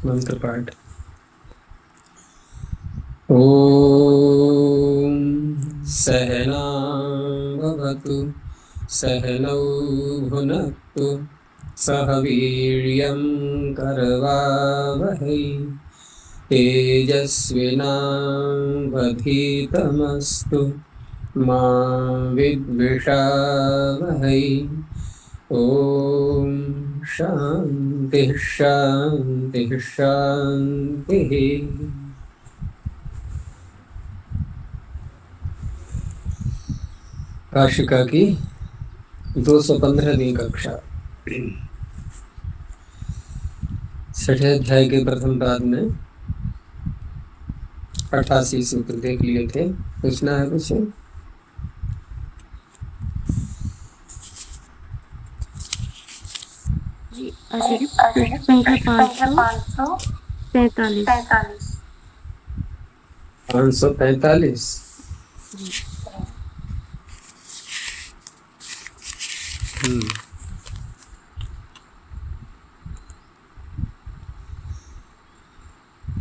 मंत्र पाठ। ओम सहना भवतु सहनौ भुनक्तु सह वीर्यं करवावहै तेजस्विनावधीतमस्तु मा विद्विषावहै। ओम शांति शांति शांति। काशिका की 215वीं कक्षा, छठे अध्याय के प्रथम पाद में 88 सूत्र देख लिए थे। पूछना है कुछ? जी संख्या 545। 545।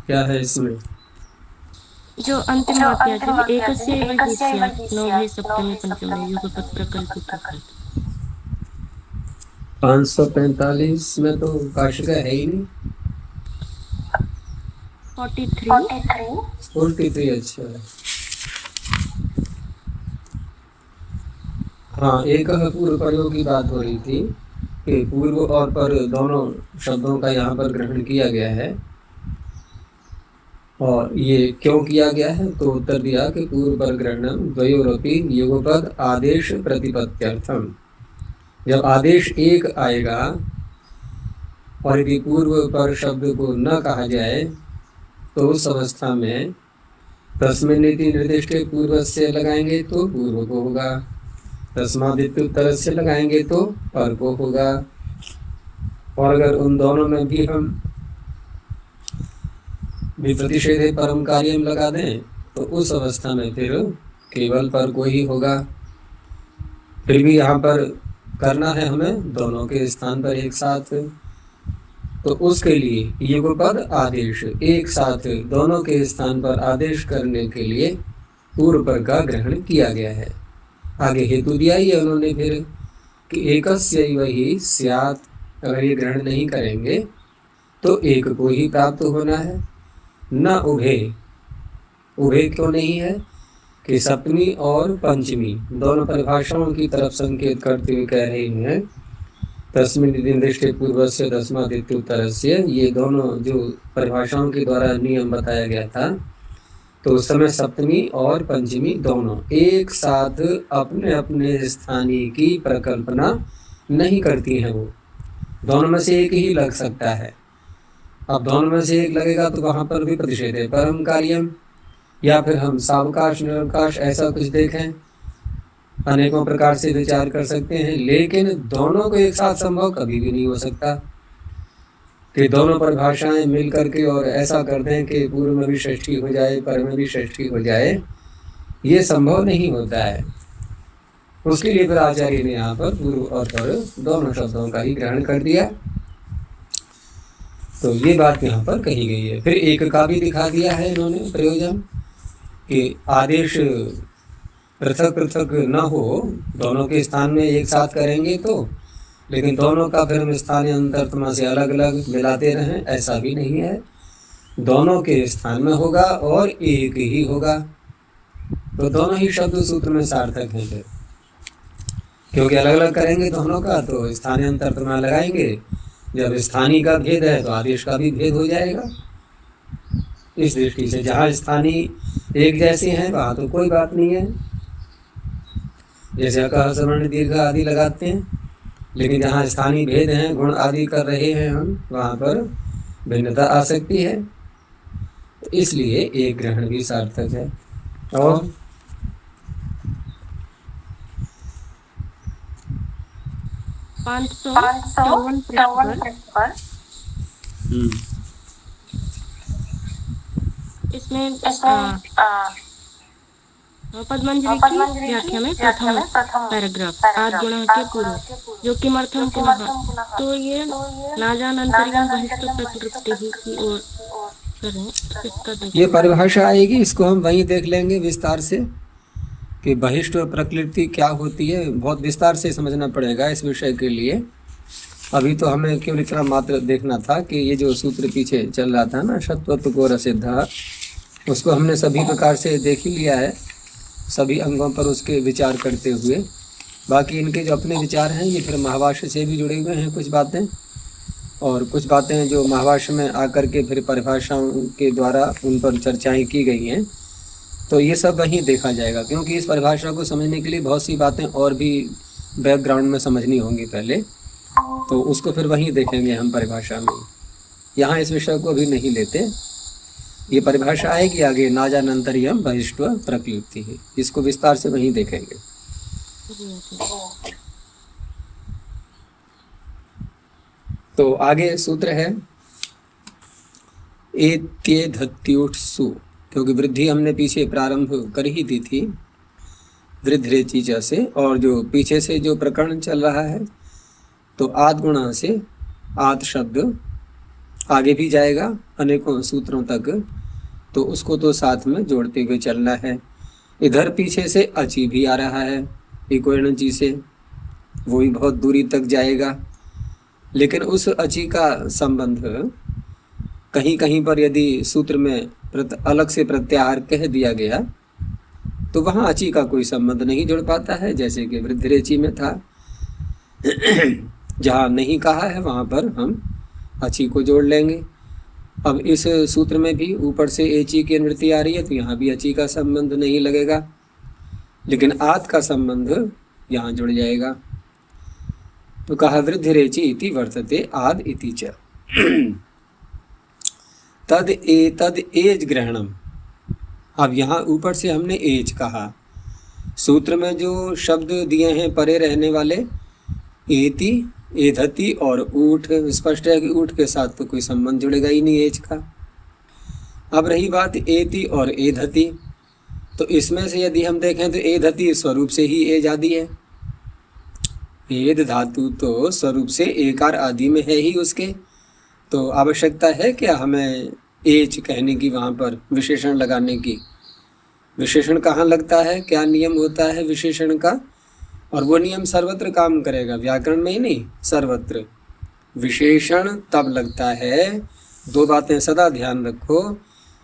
क्या है इसमें? जो अंतिम वाक्य है एकस्य एव हि स्यात् नवमे सप्तमे पंचमे युगपत् प्रकल्पितः। 545 में तो काशिका है ही नहीं। 43। अच्छा है। हाँ, एक पूर्व प्रयोग की बात हो रही थी कि पूर्व और पर दोनों शब्दों का यहाँ पर ग्रहण किया गया है। और ये क्यों किया गया है? तो उत्तर दिया कि पूर्व पर ग्रहणम द्वयोरपि युगपद आदेश प्रतिपत्त्यर्थम। जब आदेश एक आएगा और यदि पूर्व पर शब्द को न कहा जाए तो उस अवस्था में तस्मिन्निति निर्दिष्ट पूर्व से लगाएंगे तो पूर्व को होगा, तस्मादित्युत्तर से लगाएंगे तो पर को होगा। और अगर उन दोनों में भी हम विप्रतिषेधे परम कार्यम लगा दें तो उस अवस्था में फिर केवल पर को ही होगा। फिर भी यहाँ पर करना है हमें दोनों के स्थान पर एक साथ, तो उसके लिए युगपद आदेश एक साथ दोनों के स्थान पर आदेश करने के लिए पूर्व पर का ग्रहण किया गया है। आगे हेतु दिया ही है उन्होंने फिर कि एकस्यैव हि स्यात्। अगर ये ग्रहण नहीं करेंगे तो एक को ही प्राप्त होना है, न उभे। उभे क्यों नहीं है? कि सप्तमी और पंचमी दोनों परिभाषाओं की तरफ संकेत करते हुए कह रहे हैं तस्मिन् निर्दिष्टे पूर्वस्य तस्मादित्युत्तरस्य। ये दोनों जो परिभाषाओं के द्वारा नियम बताया गया था, तो उस समय सप्तमी और पंचमी दोनों एक साथ अपने अपने स्थानीय की प्रकल्पना नहीं करती हैं। वो दोनों में से एक ही लग सकता है। अब दोनों में से एक लगेगा तो वहाँ पर भी प्रतिषेध है परम कार्यम, या फिर हम सावकाश निरवकाश ऐसा कुछ देखें, अनेकों प्रकार से विचार कर सकते हैं। लेकिन दोनों को एक साथ संभव कभी भी नहीं हो सकता कि दोनों परिभाषाएं मिल करके और ऐसा कर दें कि पूर्व में भी षष्ठी हो जाए पर में भी षष्ठी हो जाए। ये संभव नहीं होता है। उसके लिए फिर आचार्य ने यहाँ पर पूर्व और पर दोनों शब्दों का ही ग्रहण कर दिया। तो ये बात यहाँ पर कही गई है। फिर एक का भी दिखा दिया है इन्होंने प्रयोजन कि आदेश पृथक पृथक न हो, दोनों के स्थान में एक साथ करेंगे तो, लेकिन दोनों का फिर हम स्थानीय अंतरतमा से अलग अलग मिलाते रहें, ऐसा भी नहीं है। दोनों के स्थान में होगा और एक ही होगा। तो दोनों ही शब्द सूत्र में सार्थक हैं फिर, क्योंकि अलग अलग करेंगे दोनों का तो स्थानीय अंतरतमा लगाएंगे। जब स्थानीय का भेद है तो आदेश का भी भेद हो जाएगा। इस दृष्टि से जहाँ स्थानीय एक जैसे हैं वहाँ तो कोई बात नहीं है, जैसे अकह सवर्ण दीर्घ आदि लगाते हैं। लेकिन जहाँ स्थानीय भेद हैं, गुण आदि कर रहे हैं हम, वहाँ पर भिन्नता आ सकती है। तो इसलिए एक ग्रहण भी सार्थक है। और 554 पृष्ठ पर इसमें पद्मंजलि की व्याख्या में प्रथम पैराग्राफ आद गुण के पूर्व जो किमर्थम पुनः, तो ये नाजानंतरियम बहिष्ठ प्रकृति की ओर करें तो इसका ये परिभाषा आएगी, इसको हम वहीं देख लेंगे विस्तार से कि बहिष्ठ प्रकृति क्या होती है। बहुत विस्तार से समझना पड़ेगा इस विषय के लिए। अभी तो हमें केवल इतना मात्र देखना था कि ये जो सूत्र पीछे चल रहा था ना, सत्वत्व को रसिद्धा, उसको हमने सभी प्रकार से देख ही लिया है, सभी अंगों पर उसके विचार करते हुए। बाकी इनके जो अपने विचार हैं ये फिर महाभाष्य से भी जुड़े हुए हैं कुछ बातें, और कुछ बातें जो महाभाष्य में आकर के फिर परिभाषाओं के द्वारा उन पर चर्चाएं की गई हैं। तो ये सब वहीं देखा जाएगा, क्योंकि इस परिभाषा को समझने के लिए बहुत सी बातें और भी बैकग्राउंड में समझनी होंगी पहले, तो उसको फिर वहीं देखेंगे हम परिभाषा में। यहाँ इस विषय को अभी नहीं लेते। ये परिभाषा आएगी आगे, नाजानंतरियम बहिष्ठ प्रकृति है, इसको विस्तार से वहीं देखेंगे। तो आगे सूत्र है एत्येधत्युत्सु, क्योंकि वृद्धि हमने पीछे प्रारंभ कर ही दी थी वृद्धरेचीचा से, और जो पीछे से जो प्रकरण चल रहा है तो आद गुणा से आद शब्द आगे भी जाएगा अनेकों सूत्रों तक, तो उसको तो साथ में जोड़ते हुए चलना है। इधर पीछे से अची भी आ रहा है इकोणची से, वो भी बहुत दूरी तक जाएगा, लेकिन उस अची का संबंध कहीं कहीं पर यदि सूत्र में अलग से प्रत्याहार कह दिया गया तो वहाँ अची का कोई संबंध नहीं जुड़ पाता है, जैसे कि वृद्धरेची में था। जहाँ नहीं कहा है वहाँ पर हम अची को जोड़ लेंगे। अब इस सूत्र में भी ऊपर से एची की अनुवृत्ति आ रही है, तो यहाँ भी अची का संबंध नहीं लगेगा, लेकिन आद का संबंध यहाँ जुड़ जाएगा। तो कहा वृद्धिरेचि इति वर्तते आद इति च तद एज ग्रहणम। अब यहाँ ऊपर से हमने एज कहा, सूत्र में जो शब्द दिए हैं परे रहने वाले, एति, एधति और ऊठ, स्पष्ट है कि ऊठ के साथ तो कोई संबंध जुड़ेगा ही नहीं एज का। अब रही बात एति और एधति, तो इसमें से यदि हम देखें तो एधति स्वरूप से ही एज आदि है। एद धातु तो स्वरूप से एकार आदि में है ही उसके, तो आवश्यकता है क्या हमें एज कहने की, वहाँ पर विशेषण लगाने की? विशेषण कहाँ लगता है, क्या नियम होता है विशेषण का? और वो नियम सर्वत्र काम करेगा, व्याकरण में ही नहीं, सर्वत्र। विशेषण तब लगता है, दो बातें सदा ध्यान रखो,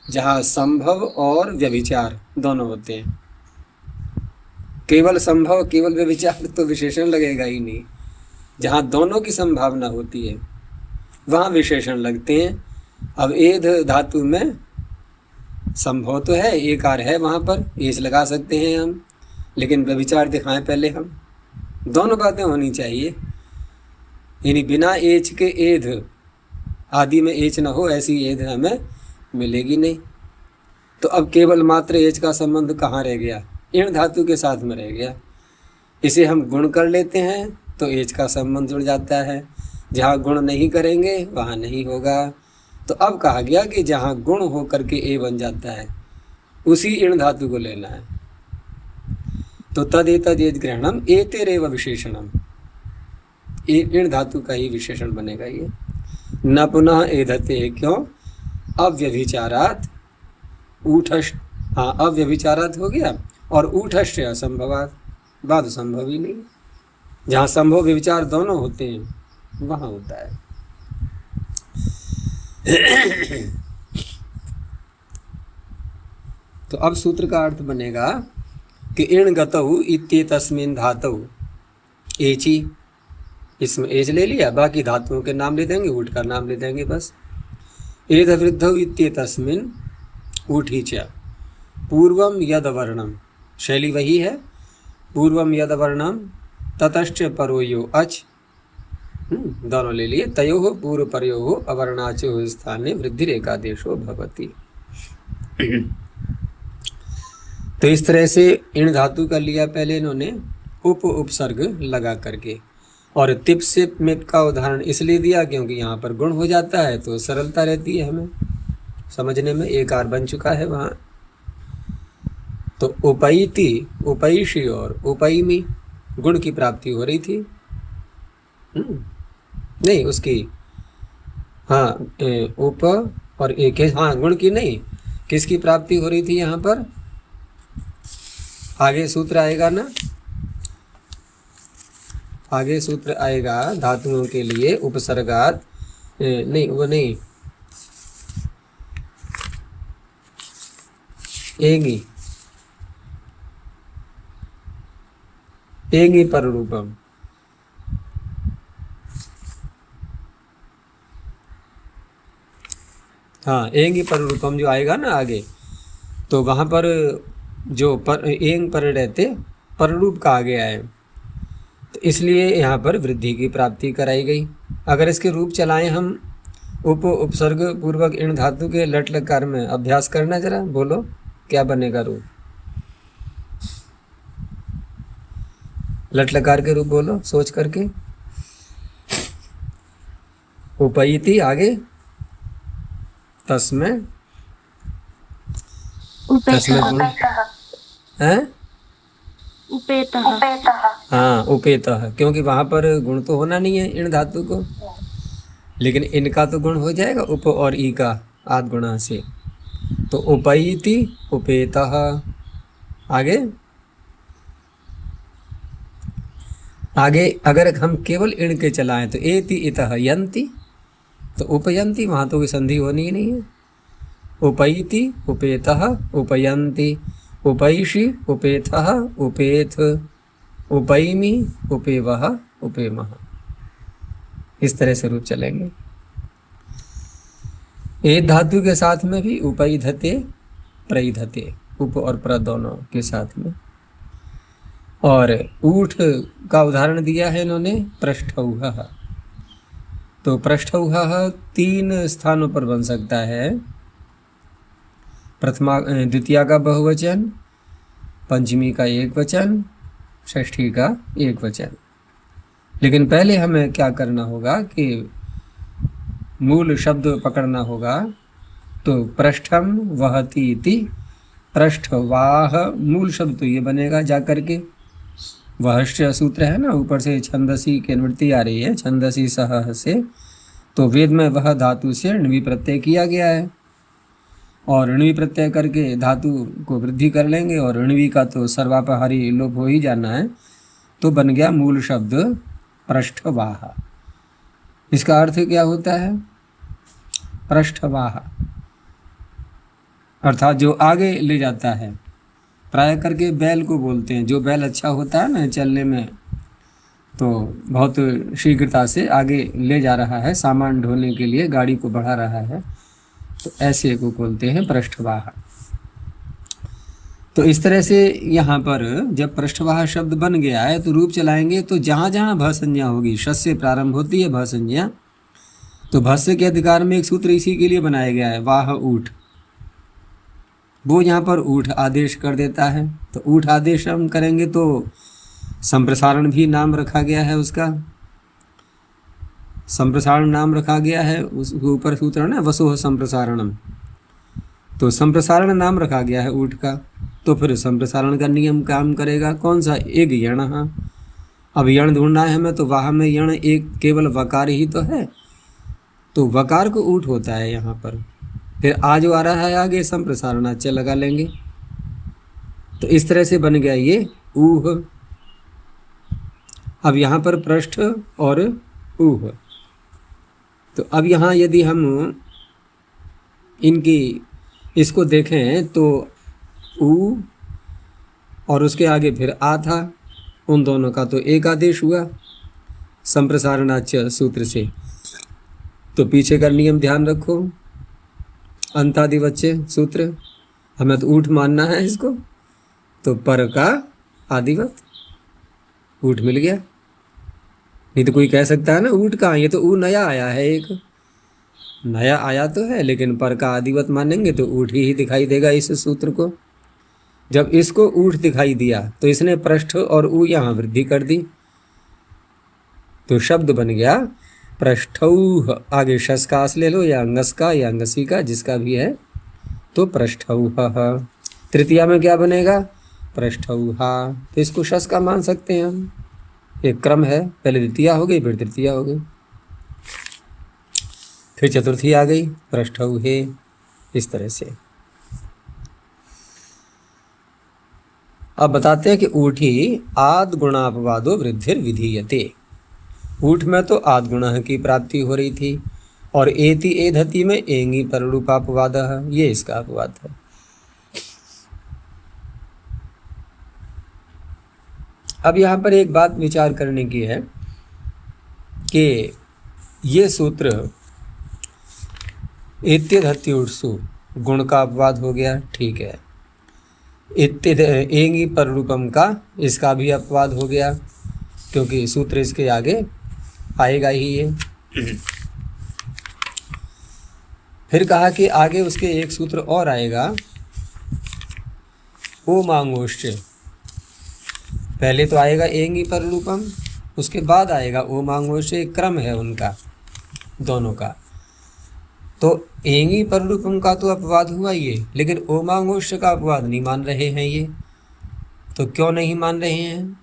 जहाँ संभव और व्यभिचार दोनों होते हैं। केवल संभव केवल व्यभिचार तो विशेषण लगेगा ही नहीं। जहाँ दोनों की संभावना होती है वहाँ विशेषण लगते हैं। अब एध धातु में संभव तो है, एकार है, वहाँ पर एज लगा सकते हैं हम, लेकिन व्यभिचार दिखाएं पहले हम। दोनों बातें होनी चाहिए, यानी बिना एच के एध, आदि में एच न हो ऐसी एध हमें मिलेगी नहीं। तो अब केवल मात्र एच का संबंध कहाँ रह गया? इण धातु के साथ में रह गया। इसे हम गुण कर लेते हैं तो एच का संबंध जुड़ जाता है, जहाँ गुण नहीं करेंगे वहाँ नहीं होगा। तो अब कहा गया कि जहाँ गुण हो करके ए बन जाता है उसी इण धातु को लेना है। तो तद एतद एज ग्रहणम एतेरेव विशेषणम, इण धातु का ही विशेषण बनेगा ये। न पुनः एधते, क्यों? अव्यभिचारात ऊठष्ट, हाँ अव्यभिचारात हो गया, और ऊठष्ट असंभवात, बाद संभव ही नहीं। जहाँ संभव व्यभिचार दोनों होते हैं वहाँ होता है। तो अब सूत्र का अर्थ बनेगा कि इण गतौ इत्येतस्मिन् धातौ एची, इसमें एज ले लिया, बाकी धातुओं के नाम ले देंगे, ऊठ का नाम ले देंगे बस। एध वृद्धौ इत्येतस्मिन् ऊठी च पूर्वम यद वर्णम, शैली वही है, पूर्वम यद वर्णम ततश्च परोयो अच, दोनों ले लिए, तयोः पूर्व परयोः अवर्णाचो स्थाने वृद्धिरेकादेशो भवति। तो इस तरह से इण धातु का लिया पहले इन्होंने उपसर्ग लगा करके, और तिप से मिप का उदाहरण इसलिए दिया क्योंकि यहाँ पर गुण हो जाता है तो सरलता रहती है हमें समझने में, एक आर बन चुका है वहाँ। तो उपैति, उपैषी और उपैमी गुण की प्राप्ति हो रही थी। नहीं उसकी, हाँ उप और एक, हाँ गुण की नहीं, किसकी प्राप्ति हो रही थी यहाँ पर? आगे सूत्र आएगा ना, आगे सूत्र आएगा धातुओं के लिए उपसर्गात, नहीं वो नहीं, एंगी, एंगी पर रूपम, हाँ एंगी पर रूपम जो आएगा ना आगे, तो वहाँ पर जो पर एंग पर रहते पर रूप का आगे आए, तो इसलिए यहाँ पर वृद्धि की प्राप्ति कराई गई। अगर इसके रूप चलाएं हम उपसर्ग पूर्वक इन धातु के लट लकार में, अभ्यास करना जरा, बोलो क्या बनेगा रूप? लट लकार के रूप बोलो सोच करके। उपैति आगे तस्मै, तस्मै गुण है, उपेतः, हाँ उपेतः, क्योंकि वहाँ पर गुण तो होना नहीं है इन धातु को, लेकिन इनका तो गुण हो जाएगा उप और ई का आद गुणा से। तो उपैति उपेतः, आगे आगे अगर हम केवल इण के चलाएं तो एति इतः यन्ति, तो उपयन्ति वहाँ तो कोई संधि होनी ही नहीं है। उपैति उपेतः उपयन्ति, उपैषि उपेतः उपेथ, उपैमि उपेवः उपेमः, इस तरह से रूप चलेंगे। एक धातु के साथ में भी उपैधते प्रैधते, उप और प्र दोनों के साथ में। और ऊठ का उदाहरण दिया है इन्होंने पृष्ठौहः, तो पृष्ठौहः 3 स्थानों पर बन सकता है, प्रथमा द्वितीया का बहुवचन, पंचमी का एक वचन, षष्ठी का एक वचन। लेकिन पहले हमें क्या करना होगा कि मूल शब्द पकड़ना होगा। तो पृष्ठम वहति इति, पृष्ठवाह मूल शब्द तो ये बनेगा जा करके, वहश्च सूत्र है ना, ऊपर से छंदसी की अनुवृत्ति आ रही है, छंदसी सह से, तो वेद में वह धातु से णवी प्रत्यय किया गया है, और णवी प्रत्यय करके धातु को वृद्धि कर लेंगे, और णवी का तो सर्वापहारी लोप हो ही जाना है, तो बन गया मूल शब्द पृष्ठवाह। इसका अर्थ क्या होता है? पृष्ठवाह अर्थात जो आगे ले जाता है, प्राय करके बैल को बोलते हैं, जो बैल अच्छा होता है ना चलने में, तो बहुत शीघ्रता से आगे ले जा रहा है, सामान ढोने के लिए गाड़ी को बढ़ा रहा है, तो ऐसे को बोलते हैं पृष्ठवाह। तो इस तरह से यहाँ पर जब पृष्ठवाह शब्द बन गया है तो रूप चलाएंगे, तो जहाँ जहाँ भ संज्ञा होगी, ष से प्रारंभ होती है भ संज्ञा, तो भस्य के अधिकार में एक सूत्र इसी के लिए बनाया गया है, वाह ऊठ, वो यहाँ पर ऊठ आदेश कर देता है। तो ऊठ आदेश हम करेंगे तो संप्रसारण भी नाम रखा गया है, उसका संप्रसारण नाम रखा गया है, उस ऊपर सूत्र है वसोह संप्रसारणम, तो संप्रसारण नाम रखा गया है ऊठ का। तो फिर संप्रसारण का नियम काम करेगा कौन सा? एक यण। अब यण ढूंढना है हमें, तो वाह में यण एक केवल वकार ही तो है, तो वकार को ऊठ होता है यहाँ पर। फिर आ जो आ रहा है आगे संप्रसारणाच्य लगा लेंगे, तो इस तरह से बन गया ये ऊह। अब यहाँ पर पृष्ठ और ऊह, तो अब यहाँ यदि हम इनकी इसको देखें तो ऊ और उसके आगे फिर आ था, उन दोनों का तो एक आदेश हुआ संप्रसारणाच्य सूत्र से। तो पीछे का नियम ध्यान रखो, अंतादिवच्य सूत्र, हमें तो ऊठ मानना है इसको, तो पर का आदिवत ऊठ मिल गया। नहीं तो कोई कह सकता है ना ऊठ कहाँ, ये तो ऊ नया आया है, एक नया आया तो है, लेकिन पर का आदिवत मानेंगे तो ऊठ ही दिखाई देगा इस सूत्र को। जब इसको ऊठ दिखाई दिया तो इसने पृष्ठ और ऊ यहाँ वृद्धि कर दी, तो शब्द बन गया पृष्ठौह। आगे शस का आस ले लो, या अंगस का या अंगसी का, जिसका भी है, तो पृष्ठौह। तृतीया में क्या बनेगा? पृष्ठौहा। तो इसको शस का मान सकते हैं हम। एक क्रम है, पहले द्वितीया हो गई, फिर तृतीया हो गई, फिर चतुर्थी आ गई, पृष्ठौहे, इस तरह से। अब बताते हैं कि ऊठी आद गुणापवादो वृद्धिर विधीयते। ऊठ में तो आद गुण की प्राप्ति हो रही थी, और एति एधति में एंगी पररूपापवाद, ये इसका अपवाद है। अब यहाँ पर एक बात विचार करने की है कि ये सूत्र इत्यधत्युर्सु गुण का अपवाद हो गया, ठीक है। एंगी पर रूपम का इसका भी अपवाद हो गया, क्योंकि सूत्र इसके आगे आएगा ही ये। फिर कहा कि आगे उसके एक सूत्र और आएगा, ओ मांगोश्च। पहले तो आएगा एंगी पर रूपम, उसके बाद आएगा ओ मांगोश्च। एक क्रम है उनका दोनों का। तो एंगी पर रूपम का तो अपवाद हुआ ये, लेकिन ओ मांगोश्च का अपवाद नहीं मान रहे हैं ये। तो क्यों नहीं मान रहे हैं?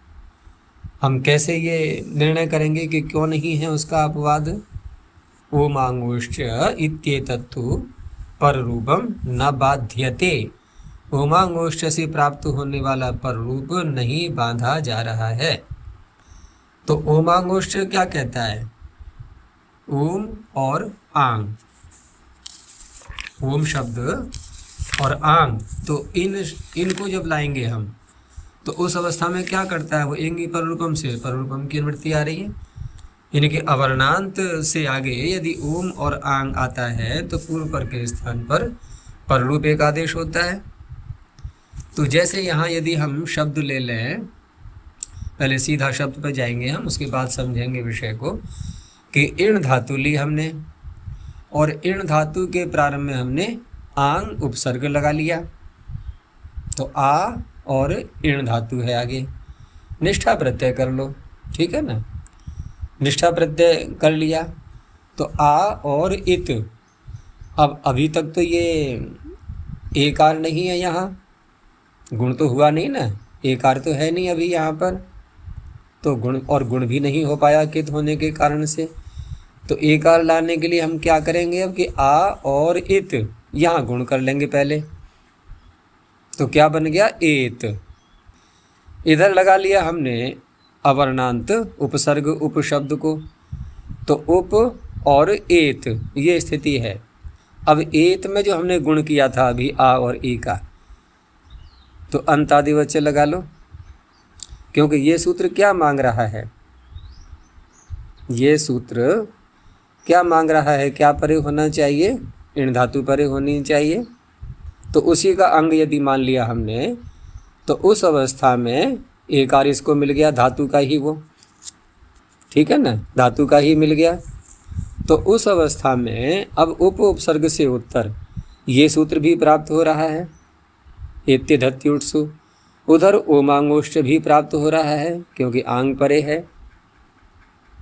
हम कैसे ये निर्णय करेंगे कि क्यों नहीं है उसका अपवाद? ओ मांगोश्च इत्येतत्तु पर रूपम न बाध्यते। ओ मांगोश्च से प्राप्त होने वाला पर रूप नहीं बांधा जा रहा है। तो ओ मांगोश्च क्या कहता है? ओम और आंग, ओम शब्द और आंग, तो इनको जब लाएंगे हम तो उस अवस्था में क्या करता है वो? एंगी पर रूपम से पर रूपम की अनुवृत्ति आ रही है। यानी कि अवर्णांत से आगे यदि ओम और आंग आता है तो पूर्व पर के स्थान पर रूप एक आदेश होता है। तो जैसे यहाँ यदि हम शब्द ले लें, पहले सीधा शब्द पर जाएंगे हम, उसके बाद समझेंगे विषय को, कि इण धातु ली हमने, और इण धातु के प्रारंभ में हमने आंग उपसर्ग लगा लिया, तो आ और इण धातु है आगे। निष्ठा प्रत्यय कर लो, ठीक है ना। निष्ठा प्रत्यय कर लिया तो आ और इत। अब अभी तक तो ये एकार नहीं है, यहाँ गुण तो हुआ नहीं ना, एकार तो है नहीं अभी यहाँ पर, तो गुण भी नहीं हो पाया कित होने के कारण से। तो एकार लाने के लिए हम क्या करेंगे अब कि आ और इत, यहाँ गुण कर लेंगे पहले, तो क्या बन गया? एत। इधर लगा लिया हमने अवर्णांत उपसर्ग उपशब्द को, तो उप और एत ये स्थिति है। अब एत में जो हमने गुण किया था अभी आ और ई का, तो अंतादिवच्य लगा लो, क्योंकि ये सूत्र क्या मांग रहा है? ये सूत्र क्या मांग रहा है? क्या परे होना चाहिए? इण धातु परे होनी चाहिए। तो उसी का अंग यदि मान लिया हमने, तो उस अवस्था में एकार इसको मिल गया, धातु का ही वो, ठीक है ना, धातु का ही मिल गया। तो उस अवस्था में अब उपसर्ग से उत्तर ये सूत्र भी प्राप्त हो रहा है, एत्यधत्युट्सु। उधर ओमांगोश्च भी प्राप्त हो रहा है, क्योंकि आंग परे है।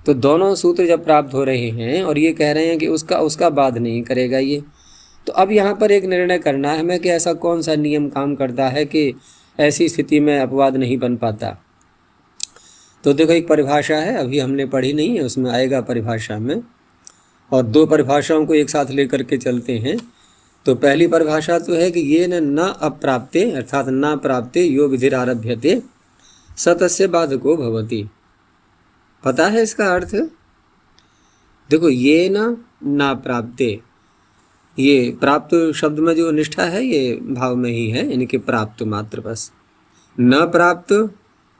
तो दोनों सूत्र जब प्राप्त हो रहे हैं और ये कह रहे हैं कि उसका बाद नहीं करेगा ये, तो अब यहाँ पर एक निर्णय करना है हमें कि ऐसा कौन सा नियम काम करता है कि ऐसी स्थिति में अपवाद नहीं बन पाता। तो देखो एक परिभाषा है, अभी हमने पढ़ी नहीं है, उसमें आएगा परिभाषा में, और दो परिभाषाओं को एक साथ लेकर के चलते हैं। तो पहली परिभाषा तो है कि ये न अप्राप्ते अर्थात न प्राप्ते यो विधिरारभ्यते स तस्य बाधको भवति। पता है इसका अर्थ? देखो ये न प्राप्ते, ये प्राप्त शब्द में जो निष्ठा है ये भाव में ही है, इनके प्राप्त मात्र बस। न प्राप्त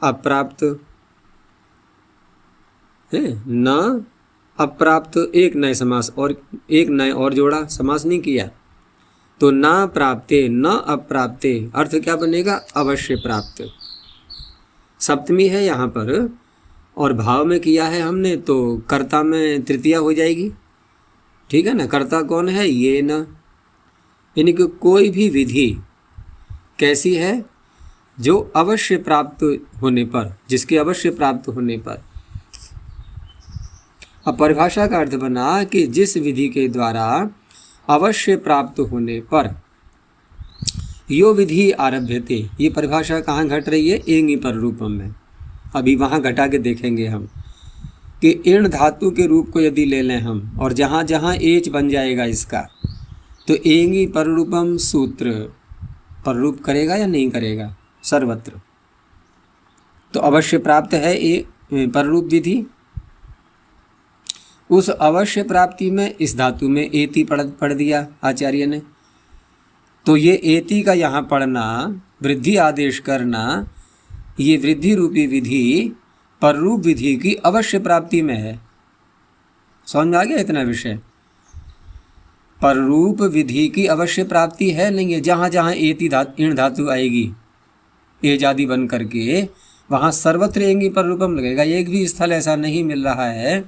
अप्राप्त है, न अप्राप्त एक नए समास और एक नए और जोड़ा, समास नहीं किया। तो न प्राप्ते न अप्राप्ते अर्थ क्या बनेगा? अवश्य प्राप्त। सप्तमी है यहाँ पर और भाव में किया है हमने, तो कर्ता में तृतीया हो जाएगी, ठीक है ना। कर्ता कौन है? ये न, यानी कि कोई भी विधि कैसी है? जो अवश्य प्राप्त होने पर, जिसके अवश्य प्राप्त होने पर। अब परिभाषा का अर्थ बना कि जिस विधि के द्वारा अवश्य प्राप्त होने पर यो विधि आरभ्यते, ये परिभाषा कहाँ घट रही है? एंगी पर रूपम में। अभी वहाँ घटा के देखेंगे हम कि इण धातु के रूप को यदि ले लें हम और जहाँ जहाँ एच बन जाएगा इसका, तो एंगी पर रूपम सूत्र पर रूप करेगा या नहीं करेगा? सर्वत्र। तो अवश्य प्राप्त है ये पर रूप विधि। उस अवश्य प्राप्ति में इस धातु में एति पढ़ दिया आचार्य ने। तो ये एति का यहाँ पढ़ना, वृद्धि आदेश करना, ये वृद्धि रूपी विधि पर रूप विधि की अवश्य प्राप्ति में है। समझ में आ गया इतना विषय? पर रूप विधि की अवश्य प्राप्ति है नहीं है। जहाँ जहाँ एति इण धातु आएगी एज आदि बन करके, वहाँ सर्वत्र एंगी पर रूपम लगेगा। एक भी स्थल ऐसा नहीं मिल रहा है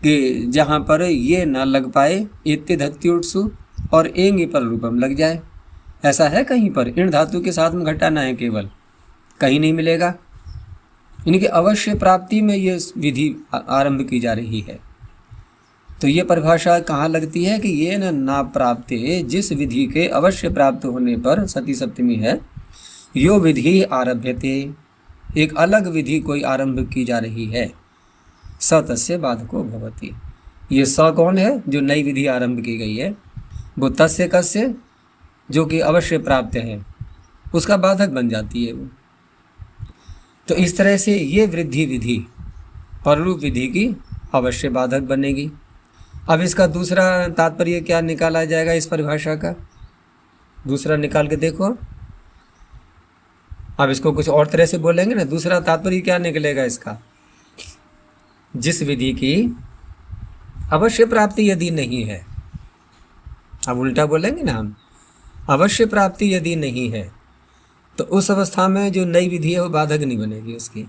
कि जहाँ पर ये न लग पाए एत्य धत्योत्सु और एंगी पर रूपम लग जाए। ऐसा है कहीं पर? इण धातु के साथ में घटाना है केवल, कहीं नहीं मिलेगा। इनकी अवश्य प्राप्ति में ये विधि आरंभ की जा रही है। तो ये परिभाषा कहाँ लगती है कि ये न प्राप्ते, जिस विधि के अवश्य प्राप्त होने पर सती सप्तमी है, यो विधि आरभ्यते, एक अलग विधि कोई आरंभ की जा रही है। स तस्य बाधको भवति। ये स कौन है? जो नई विधि आरंभ की गई है। वो तस्य कस्य, जो कि अवश्य प्राप्त है, उसका बाधक बन जाती है वो। तो इस तरह से ये वृद्धि विधि पररूप विधि की अवश्य बाधक बनेगी। अब इसका दूसरा तात्पर्य क्या निकाला जाएगा इस परिभाषा का? दूसरा निकाल के देखो। अब इसको कुछ और तरह से बोलेंगे ना, दूसरा तात्पर्य क्या निकलेगा इसका? जिस विधि की अवश्य प्राप्ति यदि नहीं है, अब उल्टा बोलेंगे ना हम, अवश्य प्राप्ति यदि नहीं है तो उस अवस्था में जो नई विधि है वो बाधक नहीं बनेगी उसकी।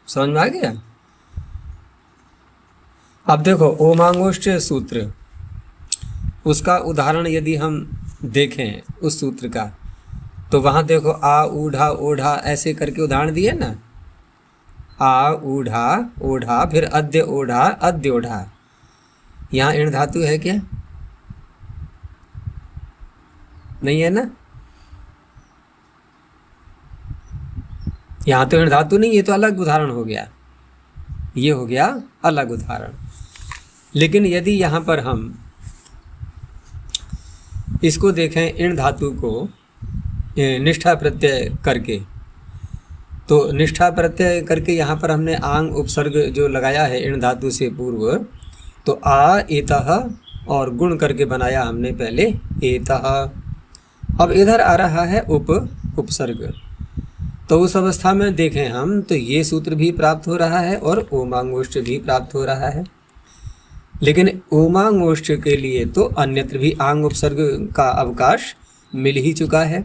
समझ में आ गया? अब देखो ओमांगोष्ठ सूत्र, उसका उदाहरण यदि हम देखें उस सूत्र का, तो वहाँ देखो आ ऊढ़ा ओढ़ा ऐसे करके उदाहरण दिए ना। आ ऊढ़ा ओढ़ा, फिर अद्य ओढ़ा अद्य ओढ़ा। यहाँ इण धातु है क्या? नहीं है ना? यहाँ तो इण धातु नहीं, ये तो अलग उदाहरण हो गया, ये हो गया अलग उदाहरण। लेकिन यदि यहाँ पर हम इसको देखें इण धातु को निष्ठा प्रत्यय करके, तो निष्ठा प्रत्यय करके यहाँ पर हमने आंग उपसर्ग जो लगाया है इण धातु से पूर्व, तो आ एतः और गुण करके बनाया हमने पहले एतः। अब इधर आ रहा है उपसर्ग, तो उस अवस्था में देखें हम तो ये सूत्र भी प्राप्त हो रहा है और ओमांगोष्ठ भी प्राप्त हो रहा है। लेकिन ओमांगोष्ठ के लिए तो अन्यत्र भी आंग उपसर्ग का अवकाश मिल ही चुका है,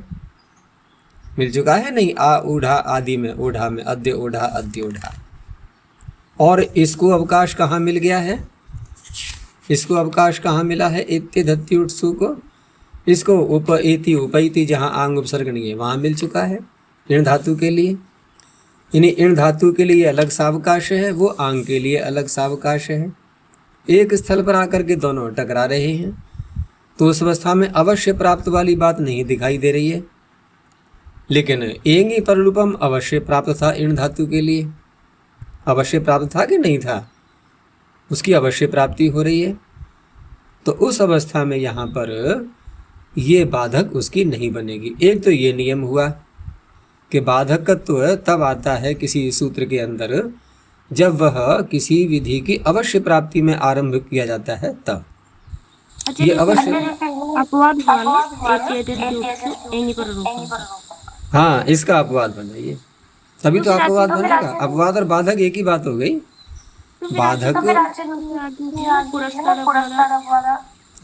मिल चुका है नहीं? आ ऊढ़ा आदि में, ओढ़ा में अद्य ओढ़ा अद्य ओढ़ा। और इसको अवकाश कहाँ मिल गया है? इसको अवकाश कहाँ मिला है? एत्य धत्ति उत्सु को, इसको उप एति उपैति, जहाँ आंग उपसर्ग नहीं है वहाँ मिल चुका है इण धातु के लिए। इन्हें इण धातु के लिए अलग सावकाश है, वो आंग के लिए अलग सावकाश है। एक स्थल पर आकर के दोनों टकरा रहे हैं, तो उस अवस्था में अवश्य प्राप्त वाली बात नहीं दिखाई दे रही है। लेकिन एंगी पररूपम अवश्य प्राप्त था इण धातु के लिए। अवश्य प्राप्त था कि नहीं था? उसकी अवश्य प्राप्ति हो रही है। तो उस अवस्था में यहाँ पर ये बाधक उसकी नहीं बनेगी। एक तो ये नियम हुआ कि बाधकत्व तब आता है किसी सूत्र के अंदर जब वह किसी विधि की अवश्य प्राप्ति में आरंभ किया जाता है तब। अच्छा, ये अवश्य अपवाद हुआ ना, हाँ, इसका अपवाद बनाइए, तभी तो अपवाद बनेगा। अपवाद और बाधक एक ही बात हो गई। बाधक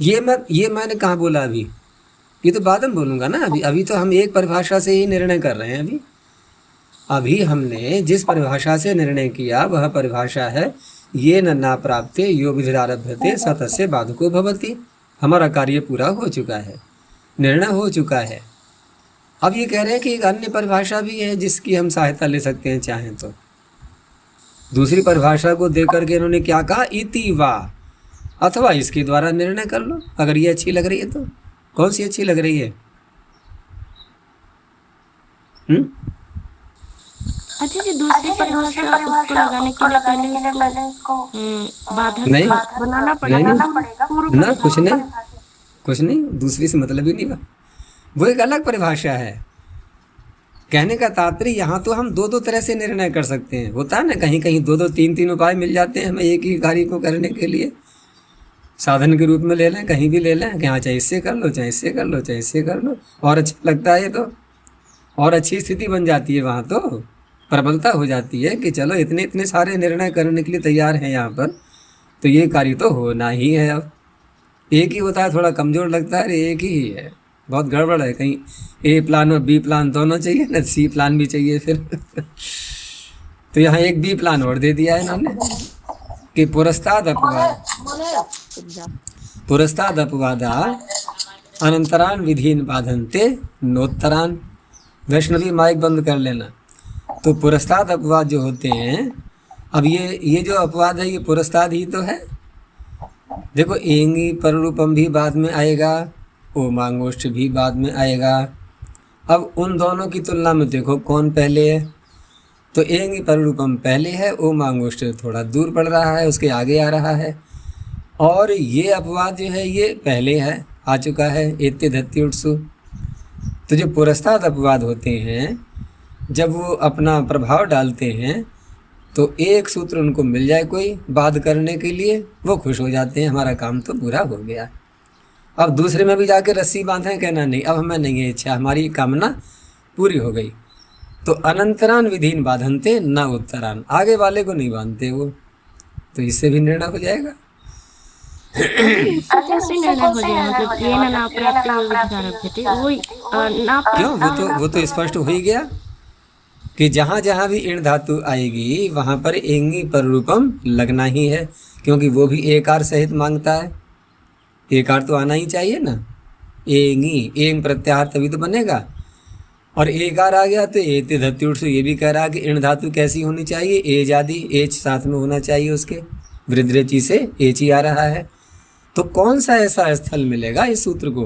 ये मैंने कहाँ बोला अभी? ये तो बाद में बोलूँगा ना। अभी तो हम एक परिभाषा से ही निर्णय कर रहे हैं। अभी हमने जिस परिभाषा से निर्णय किया वह परिभाषा है ये न प्राप्ते यो विधिरारभ्यते स तस्य बाधको भवति। हमारा कार्य पूरा हो चुका है, निर्णय हो चुका है। अब ये कह रहे हैं कि एक अन्य परिभाषा भी है जिसकी हम सहायता ले सकते हैं चाहें तो। दूसरी परिभाषा को देख करके इन्होंने क्या कहा? इति वा, अथवा इसके द्वारा निर्णय कर लो अगर ये अच्छी लग रही है तो। कौन सी अच्छी लग रही है? अच्छा जी, दूसरी परिभाषा उसको लगाने के लिए पहले इसको बाधक नहीं बनाना नहीं पड़ेगा। नहीं ना, कुछ नहीं, कुछ नहीं, दूसरी से मतलब ही नहीं बा, वो एक अलग परिभाषा है। कहने का तात्पर्य यहाँ तो हम दो दो तरह से निर्णय कर सकते हैं। होता है ना, कहीं कहीं दो दो तीन तीन उपाय मिल जाते हैं हमें एक ही कार्य को करने के लिए, साधन के रूप में ले लें, कहीं भी ले लें कि हाँ चाहे इससे कर लो, चाहे इससे कर लो, चाहे इससे कर लो, और अच्छा लगता है तो, और अच्छी स्थिति बन जाती है, वहाँ तो प्रबलता हो जाती है कि चलो इतने इतने सारे निर्णय करने के लिए तैयार हैं यहाँ पर, तो ये कार्य तो होना ही है। अब एक ही होता है, थोड़ा कमज़ोर लगता है, एक ही है, बहुत गड़बड़ है, कहीं ए प्लान और बी प्लान दोनों चाहिए ना, सी प्लान भी चाहिए फिर तो यहाँ एक बी प्लान और दे दिया है इन्होंने कि पुरस्ताद अपवादा अनंतरान विधीन बाधनते नोत्तरान। वैष्णवी माइक बंद कर लेना। तो पुरस्ताद अपवाद जो होते हैं, अब ये जो अपवाद है ये पुरस्ताद ही तो है। देखो एंगी पररूपम भी बाद में आएगा, ओ मांगोष्ठ भी बाद में आएगा। अब उन दोनों की तुलना में देखो कौन पहले है, तो एंगी पररूपम पहले है, ओ मांगोष्ठ थोड़ा दूर पड़ रहा है, उसके आगे आ रहा है। और ये अपवाद जो है ये पहले है, आ चुका है, एत्य धत्ति उत्सु। तो जो पुरस्ताद अपवाद होते हैं जब वो अपना प्रभाव डालते हैं तो एक सूत्र उनको मिल जाए कोई बाध करने के लिए, वो खुश हो जाते हैं, हमारा काम तो पूरा हो गया। अब दूसरे में भी जाके रस्सी बांधें, कहना नहीं अब हमें नहीं है इच्छा, हमारी कामना पूरी हो गई। तो अनंतरान विधीन बाधनते न उत्तरान, आगे वाले को नहीं बांधते वो, तो इससे भी निर्णय हो जाएगा। कैसे निर्णय हो जाए, मतलब ये ना प्राप्त विधिकारक थे वही ना, क्यों, वो तो स्पष्ट हो ही गया कि जहाँ जहाँ भी इण धातु आएगी वहाँ पर एंगी पर रूपम लगना ही है, क्योंकि वो भी एकार सहित मांगता है, एकार तो आना ही चाहिए ना। एंगी एंग प्रत्याहार तभी तो बनेगा, और एकार आ गया तो एते धत्युट से ये भी कह रहा कि इण धातु कैसी होनी चाहिए, एज आदि, एच साथ में होना चाहिए उसके, वृद्धि से एच ही आ रहा है। तो कौन सा ऐसा स्थल मिलेगा इस सूत्र को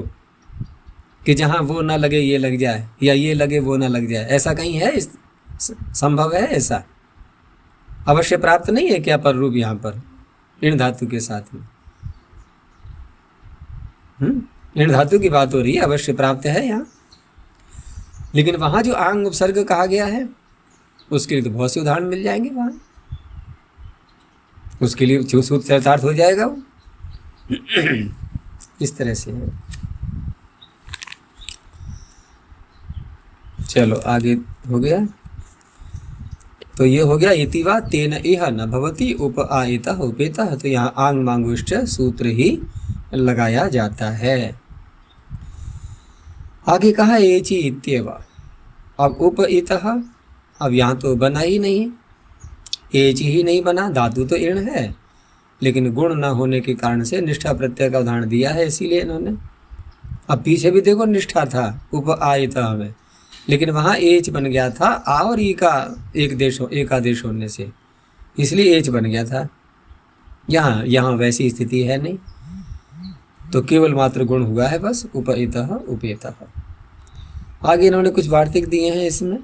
कि जहाँ वो ना लगे ये लग जाए, या ये लगे वो ना लग जाए, ऐसा कहीं है? संभव है ऐसा? अवश्य प्राप्त नहीं है क्या पर रूप यहाँ पर इण धातु के साथ में? इण धातु की बात हो रही है, अवश्य प्राप्त है यहाँ, लेकिन वहाँ जो आंग उपसर्ग कहा गया है उसके लिए तो बहुत से उदाहरण मिल जाएंगे वहाँ, उसके लिए सूत्र चरितार्थ हो जाएगा वो इस तरह से है। चलो आगे हो गया, तो ये हो गया इतिवा तेन इह न भवति उप आयता उपेता, तो यहाँ आंग मांगुष्ट सूत्र ही लगाया जाता है। आगे कहा एचि इत्येवा, अब उप इतः, अब यहाँ तो बना ही नहीं, एच ही नहीं बना, धातु तो इण है, लेकिन गुण न होने के कारण से निष्ठा प्रत्यय का उदाहरण दिया है, इसीलिए इन्होंने। अब पीछे भी देखो निष्ठा था उप आयता में, लेकिन वहाँ एच बन गया था, आ और ई का एक आदेश होने से, इसलिए एच बन गया था। यहाँ वैसी स्थिति है नहीं, तो केवल मात्र गुण हुआ है बस, उपइतः उपेतः। आगे इन्होंने कुछ वार्तिक दिए हैं इसमें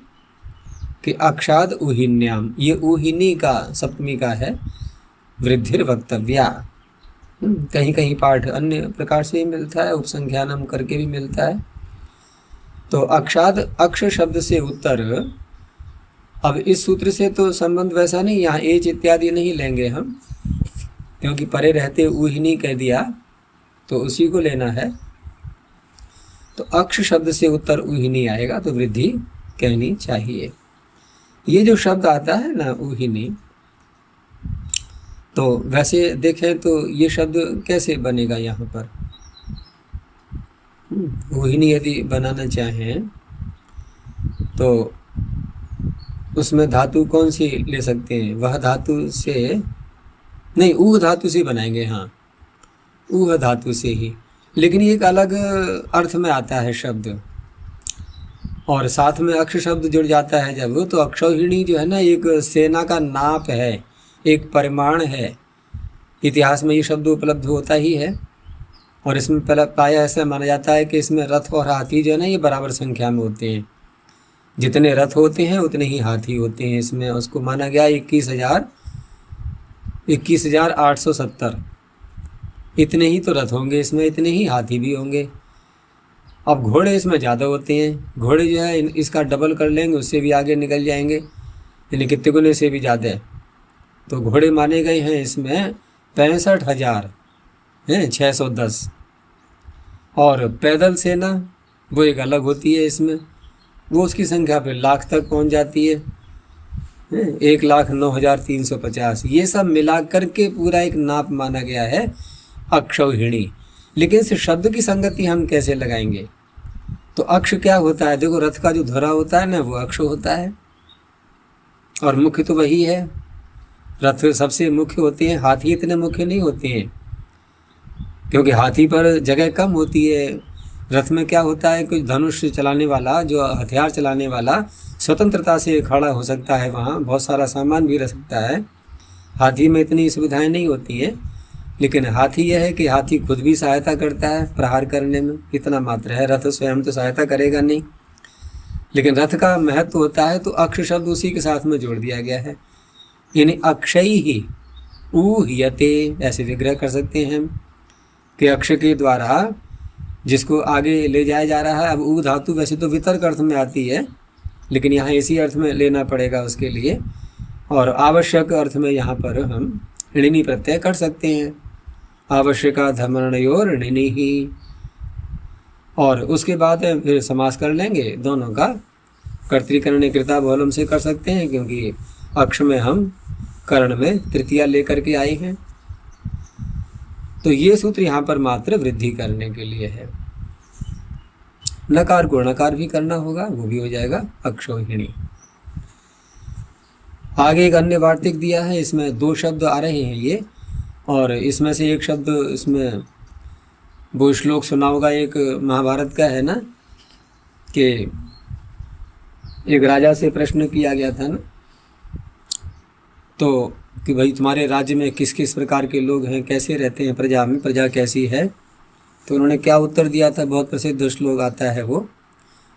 कि अक्षाद उहिन्याम, ये उहिनी का सप्तमी का है, वृद्धिर वक्तव्या। कहीं कहीं पाठ अन्य प्रकार से ही मिलता है, उपसंख्यानम करके भी मिलता है। तो अक्षाद अक्ष शब्द से उत्तर, अब इस सूत्र से तो संबंध वैसा नहीं, यहाँ एच इत्यादि नहीं लेंगे हम, क्योंकि परे रहते उहिनी कह दिया तो उसी को लेना है। तो अक्ष शब्द से उत्तर उहिनी आएगा, तो वृद्धि कहनी चाहिए। ये जो शब्द आता है ना उहिनी, तो वैसे देखें तो ये शब्द कैसे बनेगा यहाँ पर? उहिनी यदि बनाना चाहें तो उसमें धातु कौन सी ले सकते हैं? वह धातु से नहीं, ऊह धातु से बनाएंगे। हाँ, ऊह धातु से ही, लेकिन ये एक अलग अर्थ में आता है शब्द, और साथ में अक्ष शब्द जुड़ जाता है जब, तो अक्षौहिणी जो है ना एक सेना का नाप है, एक परिमाण है। इतिहास में ये शब्द उपलब्ध होता ही है, और इसमें पहला प्रायः ऐसा माना जाता है कि इसमें रथ और हाथी जो है ना ये बराबर संख्या में होते हैं। जितने रथ होते हैं उतने ही हाथी होते हैं। इसमें उसको माना गया 21,870 इतने ही तो रथ होंगे, इसमें इतने ही हाथी भी होंगे। अब घोड़े इसमें ज़्यादा होते हैं। घोड़े जो है इसका डबल कर लेंगे, उससे भी आगे निकल जाएंगे, यानी कि तिगुने से भी ज़्यादा है। तो घोड़े माने गए हैं इसमें 65,610। और पैदल सेना वो एक अलग होती है इसमें, वो उसकी संख्या फिर लाख तक पहुंच जाती है, 1,09,350। ये सब मिला करके पूरा एक नाप माना गया है अक्षौहिणी। लेकिन इस शब्द की संगति हम कैसे लगाएंगे? तो अक्ष क्या होता है? देखो, रथ का जो धुरा होता है ना वो अक्ष होता है, और मुख्य तो वही है। रथ सबसे मुख्य होते हैं, हाथी इतने मुख्य नहीं होते हैं, क्योंकि हाथी पर जगह कम होती है। रथ में क्या होता है, कुछ धनुष चलाने वाला, जो हथियार चलाने वाला स्वतंत्रता से खड़ा हो सकता है, वहाँ बहुत सारा सामान भी रख सकता है। हाथी में इतनी सुविधाएं नहीं होती हैं। लेकिन हाथी यह है कि हाथी खुद भी सहायता करता है प्रहार करने में, इतना मात्र है। रथ स्वयं तो सहायता करेगा नहीं, लेकिन रथ का महत्व होता है तो अक्ष शब्द उसी के साथ में जोड़ दिया गया है। यानी अक्षय ही ऊह्यते, ऐसे विग्रह कर सकते हैं हम कि अक्ष के द्वारा जिसको आगे ले जाया जा रहा है। अब ऊ धातु वैसे तो वितर्क अर्थ में आती है, लेकिन यहाँ इसी अर्थ में लेना पड़ेगा उसके लिए, और आवश्यक अर्थ में यहाँ पर हम ऋणी प्रत्यय कर सकते हैं। आवश्यका धमरणयोर ऋणी ही, और उसके बाद फिर समास कर लेंगे दोनों का। कर्तृकरण कृता बहुलम से कर सकते हैं, क्योंकि अक्ष में हम कर्ण में तृतीया लेकर के आए हैं। तो ये सूत्र यहाँ पर मात्र वृद्धि करने के लिए है। नकार को णकार भी करना होगा, वो भी हो जाएगा अक्षौहिणी। आगे एक अन्य वार्तिक दिया है, इसमें 2 शब्द आ रहे हैं ये, और इसमें से एक शब्द, इसमें वो श्लोक सुना होगा, एक महाभारत का है ना, कि एक राजा से प्रश्न किया गया था ना, तो कि भाई तुम्हारे राज्य में किस किस प्रकार के लोग हैं, कैसे रहते हैं प्रजा में, प्रजा कैसी है। तो उन्होंने क्या उत्तर दिया था, बहुत प्रसिद्ध श्लोक आता है वो,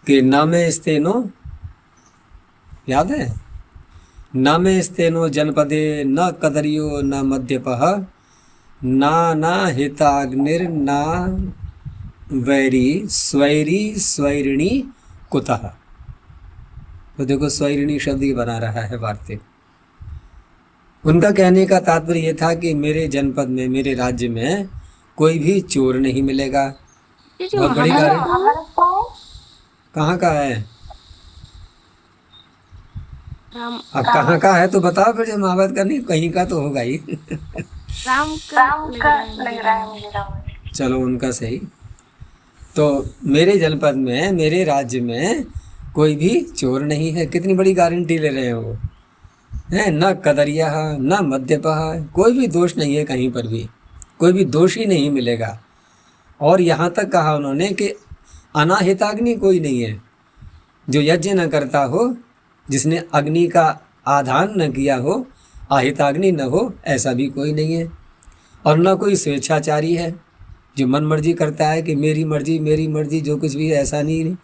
कि न में स्तेनो, याद है, न में स्तेनो जनपदे न कदरियो न मद्यपः ना हिताग्निर न वैरी स्वैरी स्वैरिणी कुतः। तो देखो, स्वैरिणी शब्द ही बना रहा है वार्तिक। उनका कहने का तात्पर्य यह था कि मेरे जनपद में, मेरे राज्य में कोई भी चोर नहीं मिलेगा। बहुत बड़ी गारंटी। कहाँ का है? अब कहाँ का है तो बताओ फिर, जब महाभारत का नहीं, कहीं का तो होगा ही। राम का लग रहा है मुझे। चलो उनका सही। तो मेरे जनपद में, मेरे राज्य में कोई भी चोर नहीं है। कितनी बड़ी गारंटी ले रहे हैं वो, है न कदरिया न मद्यपः, कोई भी दोष नहीं है, कहीं पर भी कोई भी दोषी नहीं मिलेगा। और यहाँ तक कहा उन्होंने कि अनाहिताग्नि कोई नहीं है, जो यज्ञ न करता हो, जिसने अग्नि का आधान न किया हो, आहिताग्नि न हो, ऐसा भी कोई नहीं है। और न कोई स्वेच्छाचारी है, जो मन मर्जी करता है कि मेरी मर्जी जो कुछ भी है, ऐसा नहीं।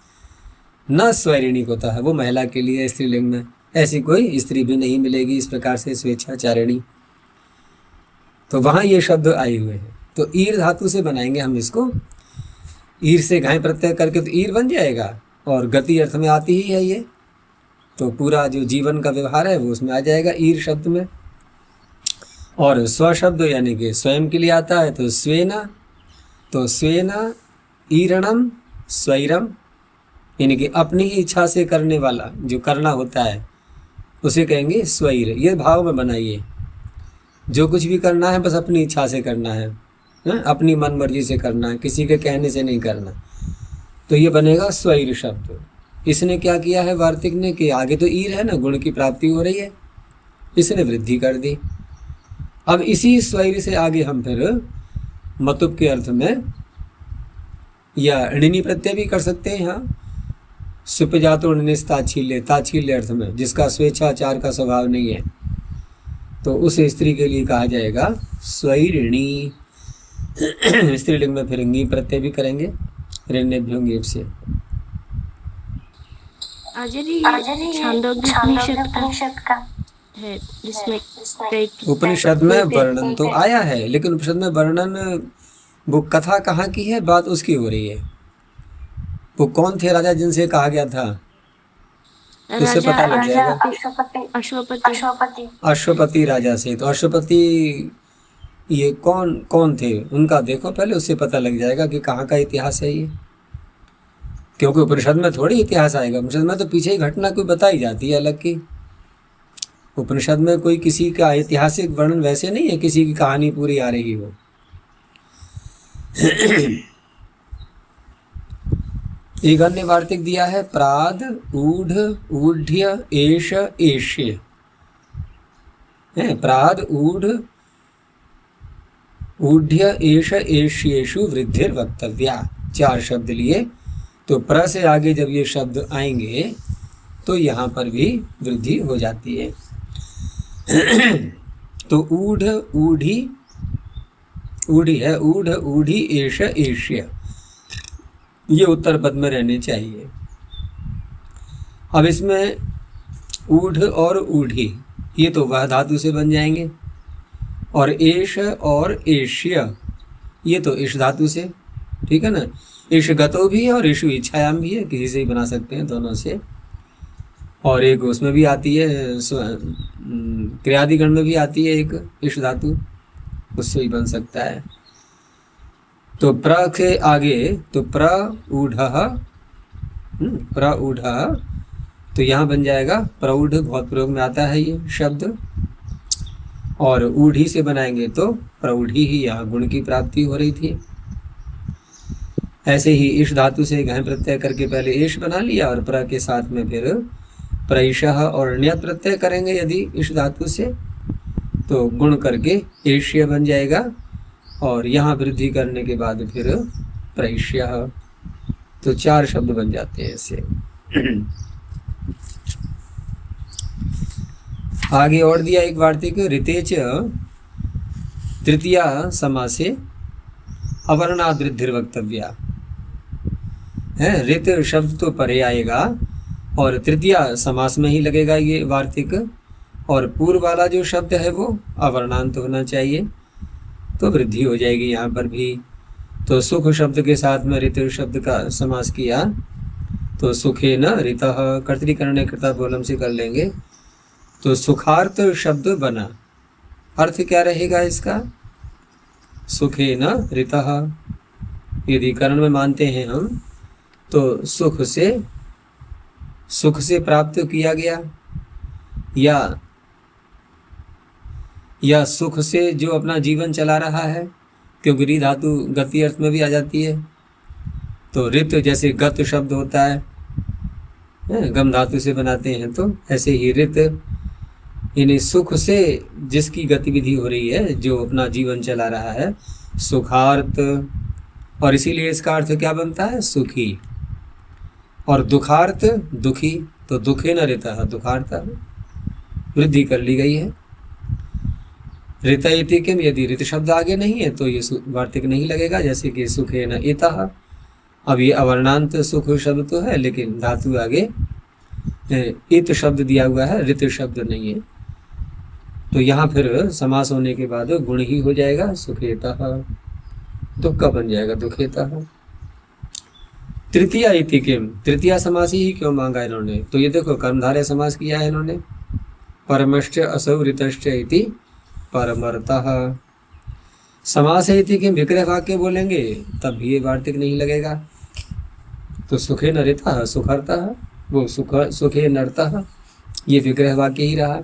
न स्वैरिणी होता है, वो महिला के लिए स्त्रीलिंग में, ऐसी कोई स्त्री भी नहीं मिलेगी इस प्रकार से स्वेच्छाचारिणी। तो वहाँ ये शब्द आए हुए हैं। तो ईर धातु से बनाएंगे हम इसको, ईर से घाय प्रत्यय करके तो ईर बन जाएगा, और गति अर्थ में आती ही है ये, तो पूरा जो जीवन का व्यवहार है वो उसमें आ जाएगा ईर शब्द में। और स्व शब्द यानी कि स्वयं के लिए आता है, तो स्वेना, तो स्वेना ईरणम स्वैरम, यानी कि अपनी ही इच्छा से करने वाला, जो करना होता है उसे कहेंगे स्वैर। ये भाव में बनाइए, जो कुछ भी करना है बस अपनी इच्छा से करना है, अपनी मन मर्जी से करना है, किसी के कहने से नहीं करना। तो ये बनेगा स्वैर शब्द। इसने क्या किया है वार्तिक ने, कि आगे तो ईर है ना, गुण की प्राप्ति हो रही है, इसने वृद्धि कर दी। अब इसी स्वैर से आगे हम फिर मतुब के अर्थ में या ऋणी प्रत्यय भी कर सकते हैं। यहाँ सुपजातो ताच्छील्य, ताच्छील्य अर्थ में, जिसका स्वेच्छाचार का स्वभाव नहीं है, तो उस स्त्री के लिए कहा जाएगा स्वैरिणी। स्त्रीलिंग में फिर ङी प्रत्यय भी करेंगे, ऋण्यभ्यो ङीप से। आचार्य ये छांदोग्य उपनिषद का है जिसमें कई उपनिषद में वर्णन तो आया है, लेकिन उपनिषद में वर्णन वो कथा कहाँ की है, बात उसकी हो रही है। वो कौन थे राजा जिनसे कहा गया था, इससे पता लग जाएगा। अश्वपति राजा से। तो अश्वपति ये कौन कौन थे उनका देखो पहले, उससे पता लग जाएगा कि कहाँ का इतिहास है ये। क्योंकि उपनिषद में थोड़ी इतिहास आएगा, उपनिषद में तो पीछे ही घटना कोई बताई जाती है अलग की। उपनिषद में कोई किसी का ऐतिहासिक वर्णन वैसे नहीं है, किसी की कहानी पूरी आ रही हो। एक अन्य वार्तिक दिया है, प्राद ऊढ़ ऊढ़्य एष एष्य। प्राद ऊढ़ ऊढ़्य एष एष्येषु वृद्धिर वक्तव्या। 4 शब्द लिए, तो प्र से आगे जब ये शब्द आएंगे तो यहाँ पर भी वृद्धि हो जाती है। तो ऊढ़ ऊढ़ी, ऊढ़ी है, ऊढ़ ऊढ़ी एष एष्य, ये उत्तर पद में रहने चाहिए। अब इसमें ऊढ़ और ऊढ़ी ये तो वह धातु से बन जाएंगे, और एष और एष्य ये तो इश धातु से, ठीक है ना। इश गतो भी है और इशु इच्छायाम भी है, किसी से ही बना सकते हैं दोनों से। और एक उसमें भी आती है, क्रियादिगण में भी आती है एक इश धातु, उससे ही बन सकता है। तो प्र के आगे तो प्र ऊढ़ः, प्र ऊढ़ः, तो यहाँ बन जाएगा प्रौढ़, बहुत प्रयोग में आता है ये शब्द। और ऊढ़ी से बनाएंगे तो प्रौढ़ी ही यहाँ गुण की प्राप्ति हो रही थी। ऐसे ही इश धातु से घय प्रत्यय करके पहले एश बना लिया, और प्र के साथ में फिर प्रैषः और ण्यत् प्रत्यय करेंगे यदि इश धातु से, तो गुण करके एष्य बन जाएगा। और यहाँ वृद्धि करने के बाद फिर प्रैष्यः, तो 4 शब्द बन जाते हैं ऐसे। आगे और दिया एक वार्तिक, ऋतेच तृतीया समासे अवर्णाद् वृद्धिर वक्तव्या। है ऋत शब्द तो परे आएगा और तृतीया समास में ही लगेगा ये वार्तिक, और पूर्व वाला जो शब्द है वो अवर्णांत होना चाहिए, तो वृद्धि हो जाएगी यहाँ पर भी। तो सुख शब्द के साथ में ऋत शब्द का समास किया, तो सुखे न ऋतः, कर्तृकरण कृता बोलम से कर लेंगे, तो सुखार्थ शब्द बना। अर्थ क्या रहेगा इसका, सुखे न ऋतः। यदि करण में मानते हैं हम, तो सुख से प्राप्त किया गया, या सुख से जो अपना जीवन चला रहा है, क्योंकि री धातु गति अर्थ में भी आ जाती है। तो ऋत जैसे गत शब्द होता है, गम धातु से बनाते हैं, तो ऐसे ही ऋत यानी सुख से जिसकी गतिविधि हो रही है, जो अपना जीवन चला रहा है, सुखार्थ। और इसीलिए इसका अर्थ क्या बनता है, सुखी। और दुखार्थ दुखी, तो दुखे न ऋतः, दुखार्थ वृद्धि कर ली गई है। ऋत इति किम, यदि ऋत शब्द आगे नहीं है तो ये वार्तिक नहीं लगेगा, जैसे कि सुखे न इतः। अब ये अवर्णांत सुख शब्द तो है, लेकिन धातु आगे इत शब्द दिया हुआ है, ऋत शब्द नहीं है। तो यहाँ फिर समास होने के बाद गुण ही हो जाएगा, सुखेतः, दुख का बन जाएगा दुखेतः। तृतीया इति किम, तृतीया समास ही क्यों मांगा इन्होंने, तो ये देखो कर्मधारय समास किया है इन्होंने। परमश्च असौ ऋतश्च इति परमर्तः। समास इति किम विग्रह वाक्य बोलेंगे तब भी ये वार्तिक नहीं लगेगा। तो सुखे नरितः सुखर्तः, वो सुखे नर्तः, ये विग्रह वाक्य ही रहा।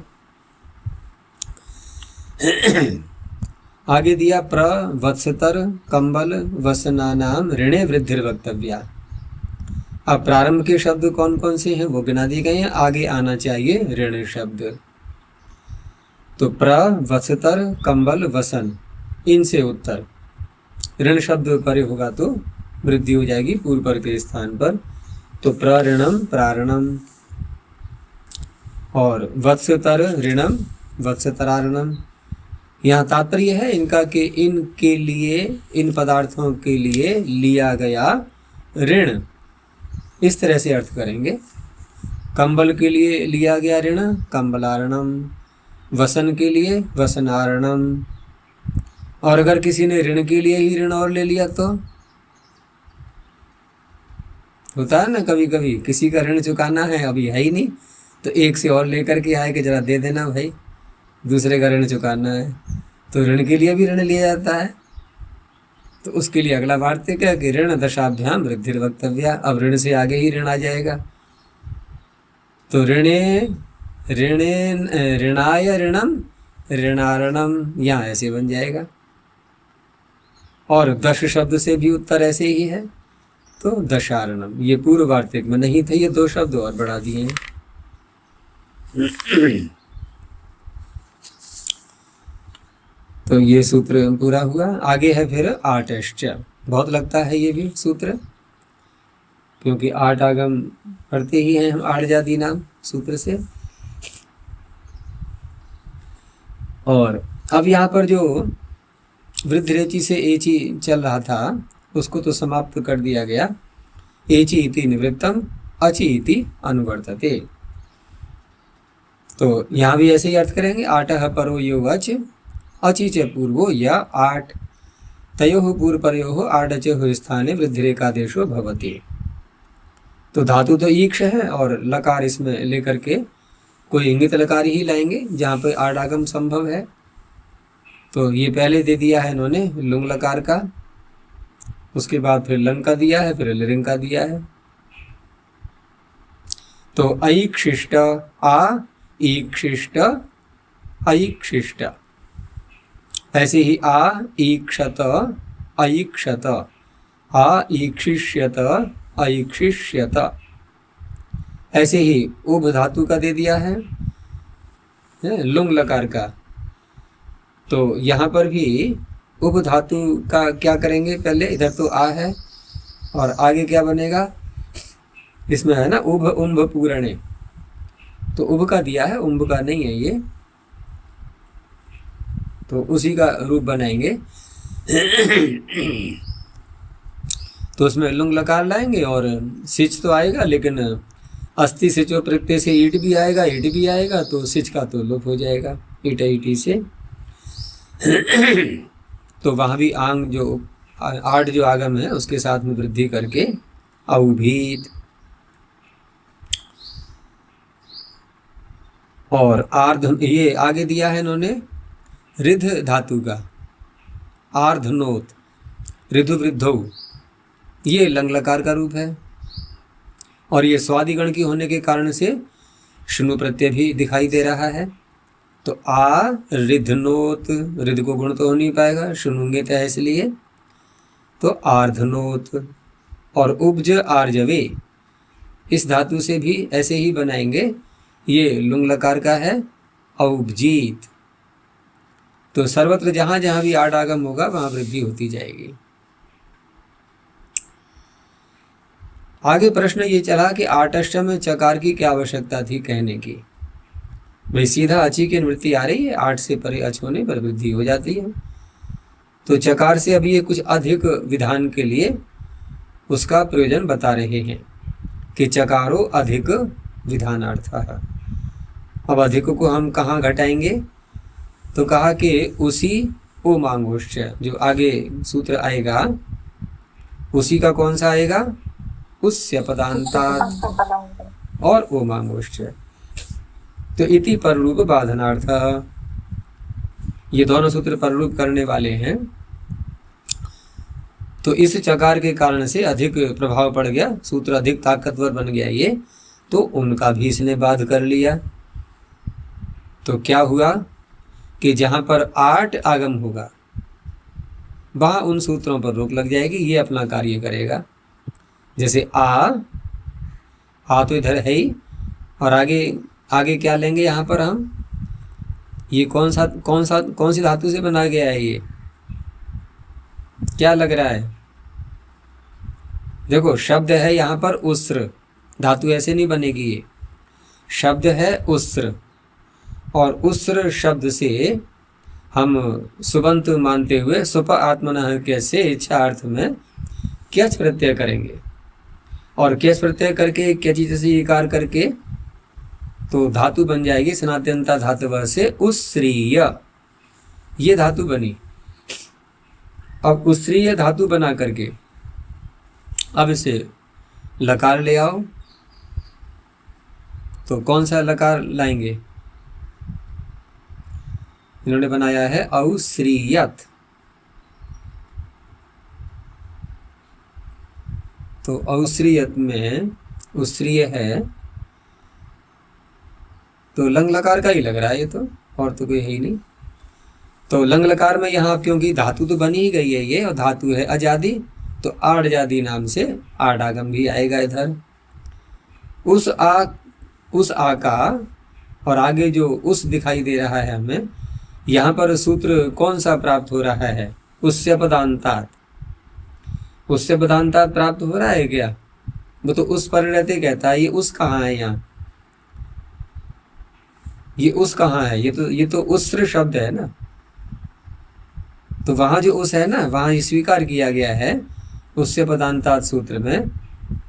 आगे दिया प्रवत्सतर कंबल वसनानाम ऋणे वृद्धिर वक्तव्या। अब प्रारंभ के शब्द कौन कौन से हैं वो गिना दिए गए हैं, आगे आना चाहिए ऋण शब्द। तो प्रवत्सतर कंबल वसन, इनसे उत्तर ऋण शब्द परे होगा तो वृद्धि हो जाएगी पूर्व पर के स्थान पर। तो प्रऋणम प्रारणम, और वत्सतर ऋणम वत्सतरारणम, यहाँ तात्पर्य है इनका कि इनके लिए, इन पदार्थों के लिए लिया गया ऋण, इस तरह से अर्थ करेंगे। कंबल के लिए लिया गया ऋण कंबलारणम, वसन के लिए वसनारणम। और अगर किसी ने ऋण के लिए ही ऋण और ले लिया तो होता है ना, कभी कभी किसी का ऋण चुकाना है, अभी है ही नहीं, तो एक से और लेकर के आए कि जरा दे देना भाई, दूसरे का ऋण चुकाना है, तो ऋण के लिए भी ऋण लिया जाता है। तो उसके लिए अगला वार्तिक क्या कि ऋण दशाभ्याम वृद्धि वक्तव्या। अब ऋण से आगे ही ऋण आ जाएगा, तो ऋणाय ऋणम ऋणारणम, यहाँ ऐसे बन जाएगा। और दश शब्द से भी उत्तर ऐसे ही है, तो दशारणम। ये पूर्व वार्तिक में नहीं थे, ये 2 शब्द और बढ़ा दिए हैं। तो ये सूत्र पूरा हुआ। आगे है फिर आठश्च। बहुत लगता है ये भी सूत्र, क्योंकि 8 आगम पढ़ते ही हैं हम 8 जाति नाम सूत्र से। और अब यहाँ पर जो वृद्धरेचि से एचि चल रहा था उसको तो समाप्त कर दिया गया। एचि इति निवृत्तम अचि इति अनुवर्तते। तो यहाँ भी ऐसे ही अर्थ करेंगे। आठः परो यो अच अचि च पूर्वो या 8 तयोः पूर्वपरयोः आडचयोः स्थाने वृद्धिरेकादेशो भवति। तो धातु तो ईक्ष है और लकार इसमें लेकर के कोई इंगित लकार ही लाएंगे जहाँ पे आडागम संभव है। तो ये पहले दे दिया है इन्होंने लुंग लकार का, उसके बाद फिर लंग का दिया है, फिर लिंग का दिया है। तो अईक्षिष्ट आ ईक्षिष्ट अईक्षिष्ट, ऐसे ही आ ईक्षत अईक्षत आ ईक्षिष्यत अईक्षिष्यत, ऐसे ही उभ धातु का दे दिया है लुंग लकार का। तो यहाँ पर भी उभ धातु का क्या करेंगे, पहले इधर तो आ है और आगे क्या बनेगा, इसमें है ना उभ उम्भ पूरणे, तो उभ का दिया है, उम्भ का नहीं है ये, तो उसी का रूप बनाएंगे। तो उसमें लुंग लकार लाएंगे और सिच तो आएगा, लेकिन अस्थि सिचो प्रत्यय से ईट भी आएगा, ईट भी आएगा, तो सिच का तो लोप हो जाएगा ईटा ईटी से। तो वहाँ भी आंग जो 8 जो आगम है उसके साथ में वृद्धि करके औभीत। और आर्ध, ये आगे दिया है इन्होंने रिध धातु का, आर्धनोत ऋधु वृद्धौ, ये लंग लकार का रूप है। और ये स्वादिगण की होने के कारण से शुनु प्रत्यय भी दिखाई दे रहा है। तो आ रिधनोत, रिध को गुण तो हो नहीं पाएगा, शुनुंगित है इसलिए, तो आर्धनोत। और उपज आर्जवे, इस धातु से भी ऐसे ही बनाएंगे, ये लुंग लकार का है औपजीत। तो सर्वत्र जहाँ जहाँ भी आठ आगम होगा वहाँ वृद्धि होती जाएगी। आगे प्रश्न ये चला कि आठष्ट में चकार की क्या आवश्यकता थी कहने की। भाई सीधा अची की निवृत्ति आ रही है, 8 से परे अच होने पर वृद्धि हो जाती है। तो चकार से अभी ये कुछ अधिक विधान के लिए उसका प्रयोजन बता रहे हैं कि चकारो अधिक विधानार्थः। अब अधिक को हम कहाँ घटाएंगे, तो कहा कि उसी ओ मांगोश्च, जो आगे सूत्र आएगा उसी का कौन सा आएगा, उस्य पदांतात् और ओ मांगोश्च। तो इति पररूप बाधनार्थ, ये दोनों सूत्र पररूप करने वाले हैं। तो इस चकार के कारण से अधिक प्रभाव पड़ गया, सूत्र अधिक ताकतवर बन गया ये, तो उनका भी इसने बाध कर लिया। तो क्या हुआ कि जहाँ पर 8 आगम होगा वहाँ उन सूत्रों पर रोक लग जाएगी, ये अपना कार्य करेगा। जैसे आ तो इधर है ही, और आगे क्या लेंगे यहाँ पर हम, ये कौन सी धातु से बना गया है, ये क्या लग रहा है। देखो शब्द है यहाँ पर उस्र, धातु ऐसे नहीं बनेगी, ये शब्द है उस्र, और उस्र शब्द से हम सुबंत मानते हुए सुप आत्मनः कैसे इच्छा अर्थ में क्यच प्रत्यय करेंगे, और क्यच प्रत्यय करके क्यची से इकार करके तो धातु बन जाएगी सनातनता धातु से उस्त्रीय, ये धातु बनी। अब उस्त्रीय धातु बना करके अब इसे लकार ले आओ, तो कौन सा लकार लाएंगे? इन्होंने बनाया है औश्रियत, तो औश्रियत में उस्त्रीय है तो लंग लकार का ही लग रहा है ये, तो और तो कोई है ही नहीं। तो लंग लकार में यहाँ क्योंकि धातु तो बनी ही गई है ये, और धातु है अजादि, तो आड़ जादी नाम से आडागम भी आएगा इधर। उस आ का और आगे जो उस दिखाई दे रहा है हमें, यहाँ पर सूत्र कौन सा प्राप्त हो रहा है? उससे पदांतात, उससे पदांतात प्राप्त हो रहा है क्या? वो तो उस पर रहते कहता है, ये उस कहाँ है? यहाँ ये उस कहाँ है? ये तो उस्र शब्द है ना, तो वहाँ जो उस है ना, वहाँ स्वीकार किया गया है उससे पदांतात सूत्र में।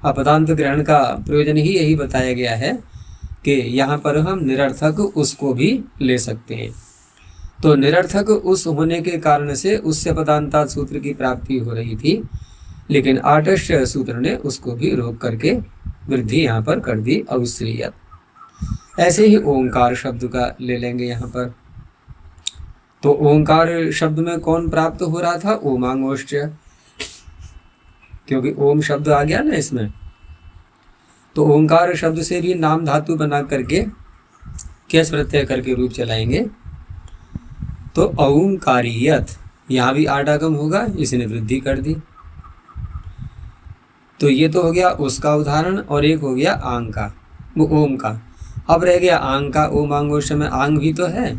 अपदांत ग्रहण का प्रयोजन ही यही बताया गया है कि यहाँ पर हम निरर्थक उसको भी ले सकते हैं। तो निरर्थक उस होने के कारण से उससे पदांतात सूत्र की प्राप्ति हो रही थी, लेकिन आटस्य सूत्र ने उसको भी रोक करके वृद्धि यहाँ पर कर दी औश्रियत। ऐसे ही ओंकार शब्द का ले लेंगे यहाँ पर, तो ओंकार शब्द में कौन प्राप्त हो रहा था? ओमांगोष्ठ्य, क्योंकि ओम शब्द आ गया ना इसमें, तो ओंकार शब्द से भी नाम धातु बना करके कैस प्रत्यय करके रूप चलाएंगे, तो औंकारियत, यहाँ भी आडागम होगा, इसने वृद्धि कर दी। तो ये तो हो गया उसका उदाहरण, और एक हो गया आंग का, वो ओम का। अब रह गया आंग का। ओमांगोष्ठ में आंग भी तो है,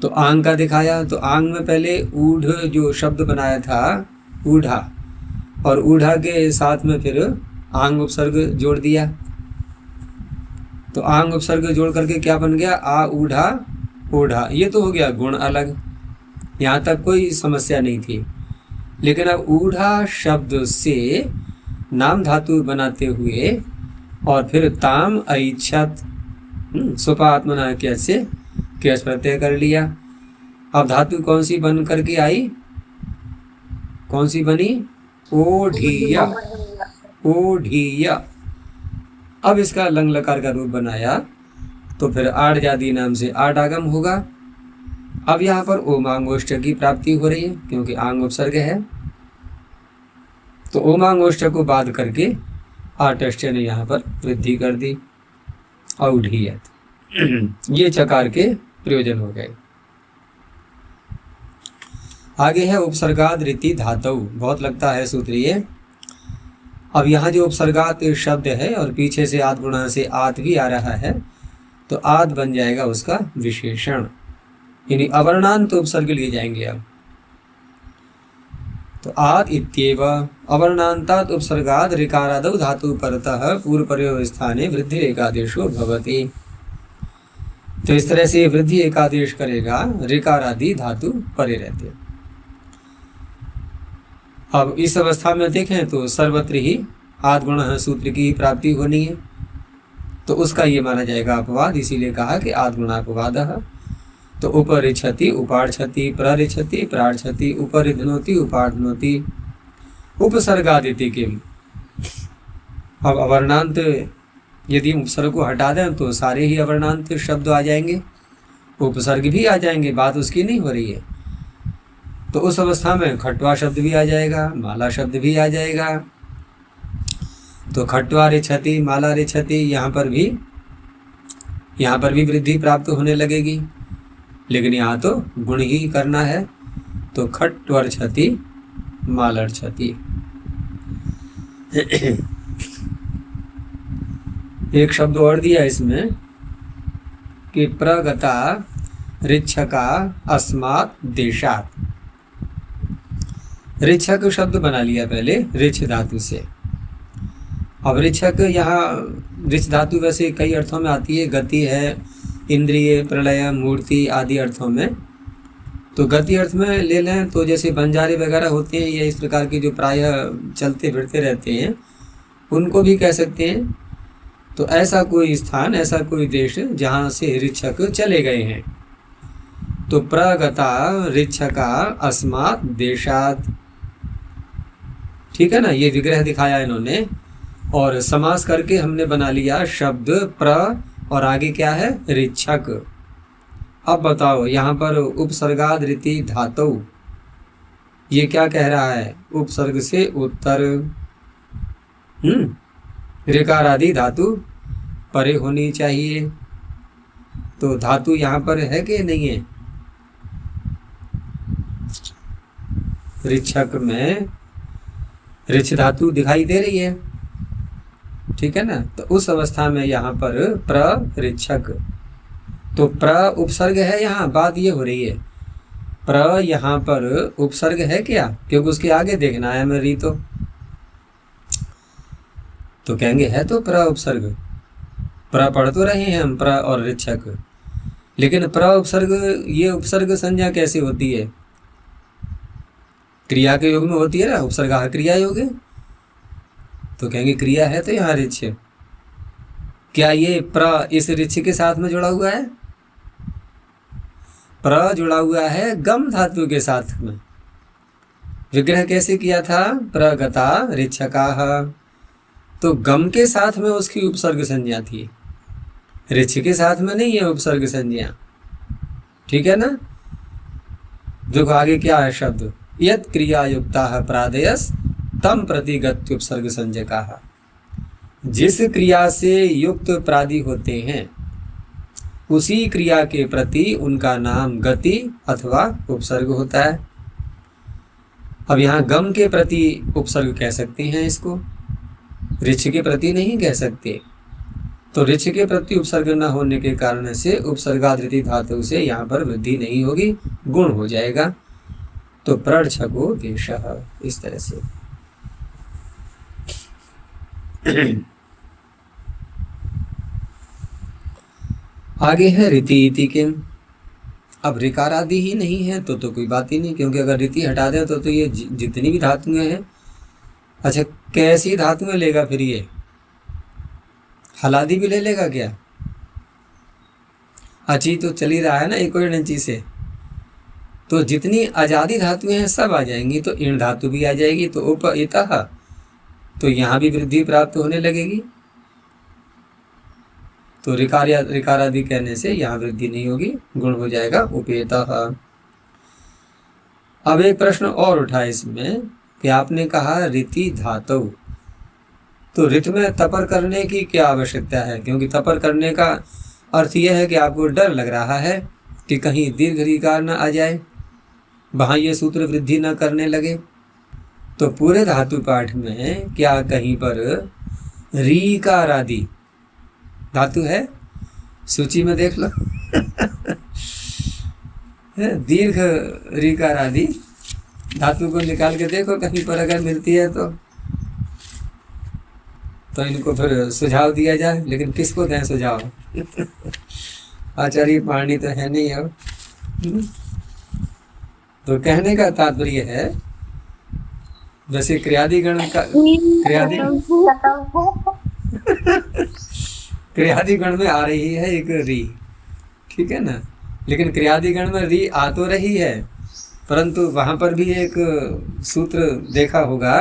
तो आंग का दिखाया। तो आंग में पहले ऊढ़ जो शब्द बनाया था ऊढ़ा, और ऊढ़ा के साथ में फिर आंग उपसर्ग जोड़ दिया, तो आंग उपसर्ग जोड़ करके क्या बन गया? आ ऊढ़ा ओढ़ा। ये तो हो गया गुण अलग, यहाँ तक कोई समस्या नहीं थी। लेकिन अब ऊढ़ा शब्द से नाम धातु बनाते हुए और फिर ताम ऐच्छत सुपात्मना कैसे कैस प्रत्यय कर लिया। अब धातु कौन सी बन करके आई? कौन सी बनी? ओढ़िया, ओढ़िया। अब इसका लंग लकार का रूप बनाया, तो फिर आड़ जादी नाम से आडागम होगा। अब यहाँ पर ओमांगोष्ठ की प्राप्ति हो रही है, क्योंकि आंग उपसर्ग है, तो ओमांगोष्ठ को बाध करके आटष्ट ने यहाँ पर वृद्धि कर दी, औढ़ियत। ये चकार के प्रयोजन हो गए। आगे है उपसर्गाद रीति धातु, बहुत लगता है सूत्रीय। अब यहाँ जो उपसर्गात शब्द है और पीछे से आद गुणा से आत भी आ रहा है, तो आद बन जाएगा उसका विशेषण, यानी अवर्णांत उपसर्ग लिए जाएंगे। अब तो आद इत्येव अवर्णांतात उपसर्गाद ऋकारादौ धातु परतः पूर्व प्रयोग स्थाने वृद्धि एकादेशो भवति। तो इस तरह से वृद्धि एकादेश करेगा, ऋकारादि धातु परे रहते। अब इस अवस्था में देखें तो सर्वत्र ही आद गुण सूत्र की प्राप्ति होनी है, तो उसका ये माना जाएगा अपवाद। इसीलिए कहा कि आद गुणापवाद। तो उपरिछति उपाढ़ति प्ररिछति प्राढ़ति उपरिधनोति उपाढ़नोति उपसर्गादिति किम। अब अवर्णांत यदि उपसर्ग को हटा दें तो सारे ही अवर्णांत शब्द आ जाएंगे, उपसर्ग भी आ जाएंगे, बात उसकी नहीं हो रही है। तो उस अवस्था में खट्वा शब्द भी आ जाएगा, माला शब्द भी आ जाएगा। तो खट्वा रिछति माला रिछति, यहाँ पर भी वृद्धि प्राप्त होने लगेगी, लेकिन यहाँ तो गुण ही करना है। तो खट्वर क्षति मालर क्षति। एक शब्द और दिया इसमें कि प्रगता ऋक्षका अस्मात् देशात्। ऋक्षक शब्द बना लिया पहले ऋक्ष धातु से। अब ऋक्षक यहाँ ऋक्ष धातु वैसे कई अर्थों में आती है, गति है, इंद्रिय, प्रलय, मूर्ति आदि अर्थों में तो गति अर्थ में ले लें तो जैसे बंजारे वगैरह होते हैं या इस प्रकार के जो प्रायः चलते फिरते रहते हैं, उनको भी कह सकते हैं। तो ऐसा कोई स्थान, ऐसा कोई देश जहाँ से ऋक्षक चले गए हैं। तो प्रगता ऋक्षका अस्मात् देशात्, ठीक है ना, ये विग्रह दिखाया इन्होंने और समास करके हमने बना लिया शब्द प्र और आगे क्या है ऋक्षक। अब बताओ यहाँ पर उपसर्गाद रीति धातु, ये क्या कह रहा है, उपसर्ग से उत्तर ऋकार आदि धातु परे होनी चाहिए। तो धातु यहाँ पर है कि नहीं है, ऋक्षक में ऋक्ष धातु दिखाई दे रही है, ठीक है ना। तो उस अवस्था में यहाँ पर प्र ऋक्षक, तो प्र उपसर्ग है, यहाँ बात ये हो रही है प्र यहाँ पर उपसर्ग है क्या, क्योंकि उसके आगे देखना है हमें री। तो कहेंगे है तो प्र उपसर्ग, प्र पढ़ तो रहे हैं हम प्र और ऋक्षक, लेकिन प्र उपसर्ग, ये उपसर्ग संज्ञा कैसे होती है, क्रिया के योग में होती है ना, उपसर्ग क्रिया योग है। तो कहेंगे क्रिया है तो यहाँ ऋक्ष, क्या ये प्र इस ऋक्ष के साथ में जुड़ा हुआ है, प्र जुड़ा हुआ है गम धातु के साथ में। विग्रह कैसे किया था, प्रगता ऋक्षकाः, तो गम के साथ में उसकी उपसर्ग संज्ञा थी, ऋक्ष के साथ में नहीं है उपसर्ग संज्ञा, ठीक है ना। देखो आगे क्या है शब्द, यत् क्रिया युक्ताः प्रादयस् तम प्रतिगत्य उपसर्ग संज्ञकाः, जिस क्रिया से युक्त प्रादि होते हैं उसी क्रिया के प्रति उनका नाम गति अथवा उपसर्ग होता है। अब यहाँ गम के प्रति उपसर्ग कह सकते हैं इसको, ऋक्ष के प्रति नहीं कह सकते। तो ऋक्ष के प्रति उपसर्ग न होने के कारण से उपसर्गादृति धातु से यहाँ पर वृद्धि नहीं होगी, गुण हो जाएगा। तो प्रक्षको देशः, इस तरह से। आगे है रीति इति किम। अब ऋकार आदि ही नहीं है तो कोई बात ही नहीं, क्योंकि अगर रीति हटा दे तो ये जितनी भी धातुएं हैं, अच्छा कैसी धातुएं लेगा फिर ये, हलादि भी ले लेगा क्या, अची तो चली रहा है ना एक इंची से, तो जितनी आजादी धातुएं हैं सब आ जाएंगी, तो इण धातु भी आ जाएगी, तो उप इतः, तो यहाँ भी वृद्धि प्राप्त होने लगेगी। तो ऋकार आदि कहने से यहाँ वृद्धि नहीं होगी, गुण हो जाएगा उपेतः। अब एक प्रश्न और उठा इसमें कि आपने कहा रीति धातु, तो ऋत में तपर करने की क्या आवश्यकता है, क्योंकि तपर करने का अर्थ यह है कि आपको डर लग रहा है कि कहीं दीर्घ ऋकार न आ जाए, वहाँ ये सूत्र वृद्धि न करने लगे। तो पूरे धातु पाठ में क्या कहीं पर रीकार आदि धातु है, सूची में देख लो दीर्घ ऋकार आदि धातु को निकाल के देखो कहीं पर अगर मिलती है तो इनको फिर सुझाव दिया जाए, लेकिन किसको दें सुझाव आचार्य पाणी तो है नहीं अब। तो कहने का तात्पर्य है, वैसे क्रियादिगण का क्रियादिगण में आ रही है एक री, ठीक है ना, लेकिन क्रियादिगण में री आ तो रही है, परंतु वहां पर भी एक सूत्र देखा होगा,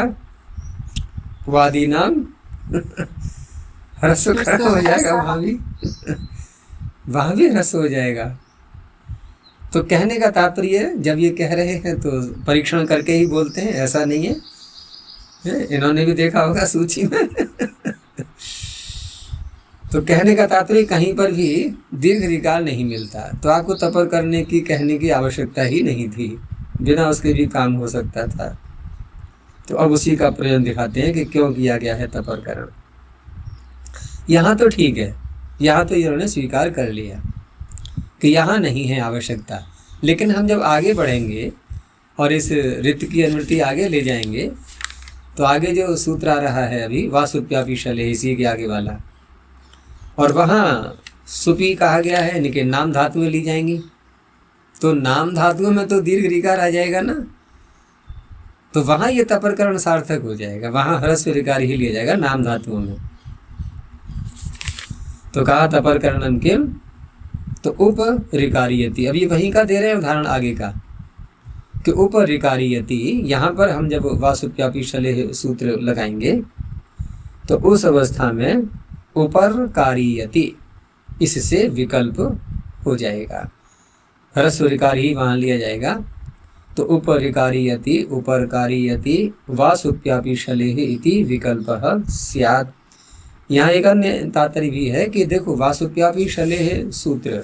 वादी नाम ह्रस्व हो जाएगा, वहां भी ह्रस्व हो जाएगा। तो कहने का तात्पर्य जब ये कह रहे हैं तो परीक्षण करके ही बोलते हैं, ऐसा नहीं है, इन्होंने भी देखा होगा सूची में तो कहने का तात्पर्य कहीं पर भी दीर्घ ऋकार नहीं मिलता, तो आपको तपर करने की कहने की आवश्यकता ही नहीं थी, बिना उसके भी काम हो सकता था। तो अब उसी का प्रयोजन दिखाते हैं कि क्यों किया गया है तपरकरण। यहाँ तो ठीक है, यहाँ तो इन्होंने स्वीकार कर लिया कि यहाँ नहीं है आवश्यकता, लेकिन हम जब आगे बढ़ेंगे और इस ऋत की अनुवृत्ति आगे ले जाएंगे तो आगे जो सूत्र आ रहा है अभी वासुप्यापी शले, इसी के आगे वाला, और वहाँ सुपी कहा गया है, इनके नाम धातुएं ली जाएंगी, तो नाम धातुओं में तो दीर्घ ऋकार आ जाएगा ना, तो वहां ये तपरकरण सार्थक हो जाएगा, वहां ह्रस्व ऋकार ही लिया जाएगा नाम धातुओं में। तो कहा तपरकरणम किम, तो उप ऋकारियति। अब ये वहीं का दे रहे हैं उदाहरण आगे का कि उप ऋकारियति। यहाँ पर हम जब वासुप्यापी शलेह सूत्र लगाएंगे तो उस अवस्था में उपर कारियति इससे विकल्प हो जाएगा, ह्रस्व ऋकार ही वहाँ लिया जाएगा। तो उपरिकारियति उपरकारियति वासुप्यापि शलेह इति विकल्पः स्यात्। यहाँ एक अन्य तात्पर्य भी है कि देखो वासुप्यापि शलेह सूत्र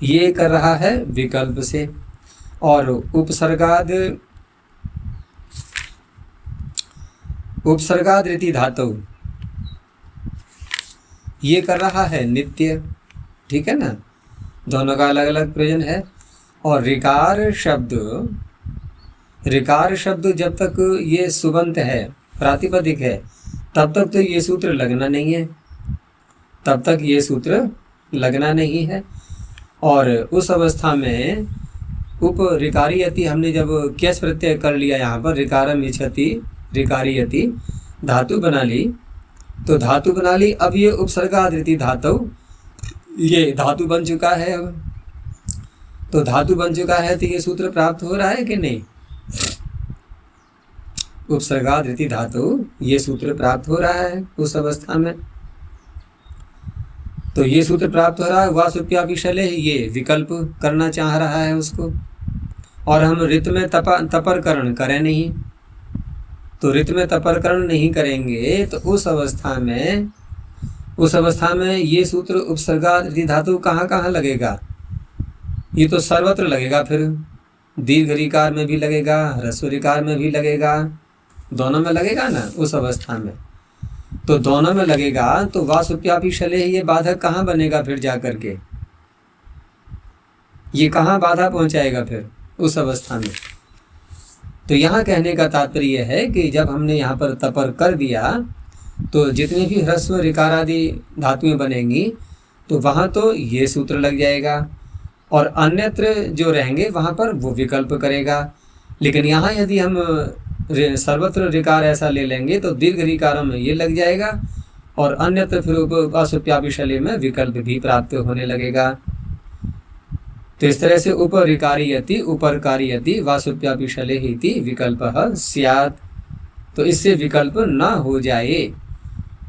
ये कर रहा है विकल्प से, और उपसर्गाद रीति धातु ये कर रहा है नित्य, ठीक है ना, दोनों का अलग अलग प्रयोजन है। और ऋकार शब्द जब तक ये सुबंत है, प्रातिपदिक है, तब तक तो ये सूत्र लगना नहीं है, तब तक ये सूत्र लगना नहीं है। और उस अवस्था में उप ऋकारियति हमने जब केस प्रत्यय कर लिया, यहाँ पर ऋकारम इच्छति ऋकारियति धातु बना ली, तो धातु बना ली। अब ये उपसर्गादृति धातु ये धातु बन चुका है। अब तो धातु बन चुका है तो ये सूत्र प्राप्त हो रहा है कि नहीं, उपसर्गादृति धातु ये सूत्र प्राप्त हो रहा है उस अवस्था में। तो ये सूत्र प्राप्त हो रहा है, वासुप्यापि शलेह ये विकल्प करना चाह रहा है उसको, और हम ऋत में तपरकरण करें नहीं, तो ऋत में तपरकरण नहीं करेंगे तो उस अवस्था में ये सूत्र उपसर्गादृति धातु कहाँ कहाँ लगेगा, ये तो सर्वत्र लगेगा, फिर दीर्घ ऋकार में भी लगेगा, ह्रस्व ऋकार में भी लगेगा, दोनों में लगेगा ना उस अवस्था में। तो दोनों में लगेगा तो वासुप्यापि शलेह ये बाधक कहाँ बनेगा फिर जा करके, ये कहाँ बाधा पहुंचाएगा फिर उस अवस्था में। तो यहाँ कहने का तात्पर्य है कि जब हमने यहाँ पर तपर कर दिया तो जितने भी ह्रस्व ऋकार आदि धातुएं बनेंगी तो वहाँ तो ये सूत्र लग जाएगा, और अन्यत्र जो रहेंगे वहाँ पर वो विकल्प करेगा। लेकिन यहाँ यदि हम सर्वत्र ऋकार ऐसा ले लेंगे तो दीर्घ ऋकारों में ये लग जाएगा, और अन्यत्र फिर वासुप्यापि शलेह में विकल्प भी प्राप्त होने लगेगा। तो इस तरह से उपरिकारियति उपरकारियति वासुप्यापि शलेह इति विकल्पः स्यात्। तो इससे विकल्प ना हो जाए,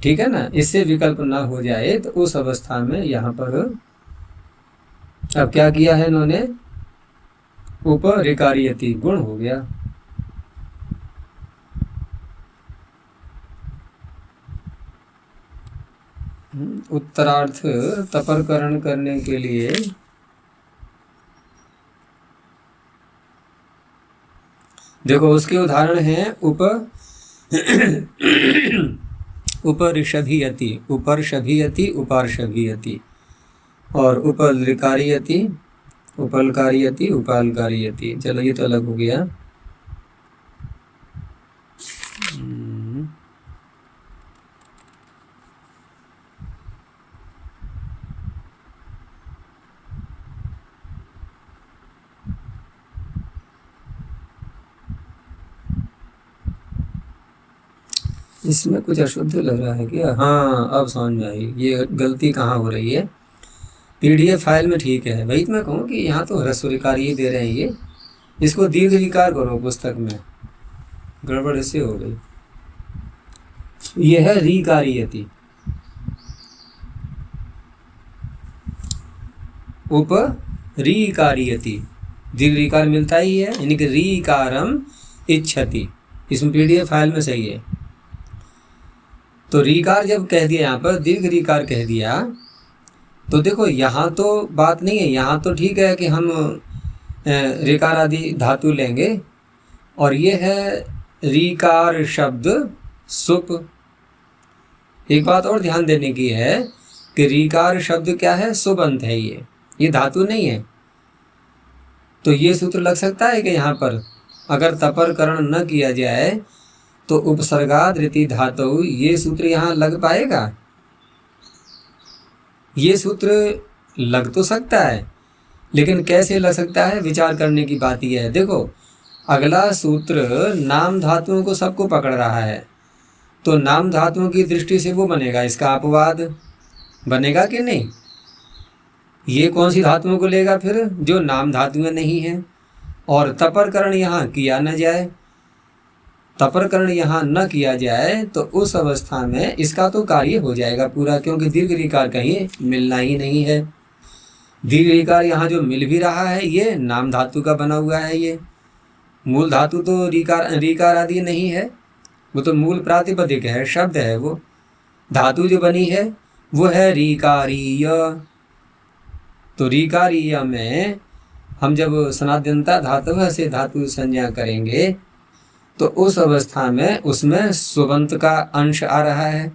ठीक है ना, इससे विकल्प ना हो जाए तो उस अवस्था में यहाँ पर अब क्या किया है इन्होंने, उपरिकारियति गुण हो गया। उत्तरार्थ तपरकरण करने के लिए देखो उसके उदाहरण हैं उपरिषभीयति उपरषभीयति उपार्षभीयति, और उपलकारियति उपलकारियति उपालकारियति। चलो ये तो अलग हो गया। इसमें कुछ अशुद्ध लग रहा है क्या? हाँ अब समझ में आई ये गलती कहाँ हो रही है। पीडीएफ फाइल में ठीक है, वही तो मैं कहूँ कि यहाँ तो ह्रस्व ऋकार ही दे रहे हैं, ये इसको दीर्घ ऋकार करो, पुस्तक में गड़बड़ इससे हो गई। ये है ऋकारियति, उप ऋकारियति, दीर्घ ऋकार मिलता ही है, यानी कि ऋकारम इच्छति, इसमें पीडीएफ फाइल में सही है। तो ऋकार जब कह दिया यहाँ पर, दीर्घ ऋकार कह दिया, तो देखो यहाँ तो बात नहीं है, यहाँ तो ठीक है कि हम ऋकार आदि धातु लेंगे, और ये है ऋकार शब्द सुप। एक बात और ध्यान देने की है कि ऋकार शब्द क्या है, सुबंत है, ये धातु नहीं है। तो ये सूत्र लग सकता है कि यहाँ पर अगर तपरकरण न किया जाए तो उपसर्गादृति धातु ये सूत्र यहाँ लग पाएगा? ये सूत्र लग तो सकता है, लेकिन कैसे लग सकता है, विचार करने की बात यह है। देखो अगला सूत्र नाम धातुओं को सबको पकड़ रहा है, तो नाम धातुओं की दृष्टि से वो बनेगा, इसका अपवाद बनेगा कि नहीं। ये कौन सी धातुओं को लेगा फिर, जो नाम धातुएं नहीं हैं। और तपरकरण यहाँ किया न जाए, तपरकरण यहाँ न किया जाए तो उस अवस्था में इसका तो कार्य हो जाएगा पूरा, क्योंकि दीर्घ ऋकार कहीं मिलना ही नहीं है। दीर्घ ऋकार यहाँ जो मिल भी रहा है ये नाम धातु का बना हुआ है, ये मूल धातु तो ऋकार आदि नहीं है, वो तो मूल प्रातिपदिक है, शब्द है। वो धातु जो बनी है वो है ऋकारीय। तो ऋकारीय में हम जब सनाद्यंता धातु से धातु संज्ञा करेंगे तो उस अवस्था में उसमें सुबंत का अंश आ रहा है,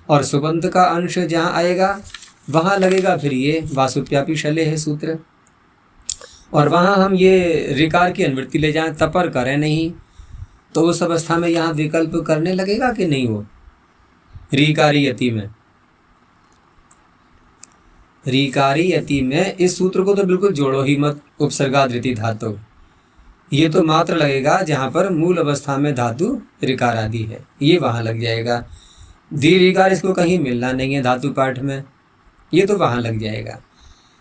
और सुबंत का अंश जहाँ आएगा वहाँ लगेगा फिर ये वासुप्यापी शले है सूत्र, और वहाँ हम ये ऋकार की अनुवृत्ति ले जाएं, तपर करें नहीं, तो उस अवस्था में यहाँ विकल्प करने लगेगा कि नहीं। वो ऋकारी यति में, ऋकारी यति में इस सूत्र को तो बिल्कुल जोड़ो ही मत, उपसर्गादृति धातु, ये तो मात्र लगेगा जहाँ पर मूल अवस्था में धातु ऋकार आदि है, ये वहाँ लग जाएगा। दीर्घ ऋकार इसको कहीं मिलना नहीं है धातु पाठ में, ये तो वहाँ लग जाएगा।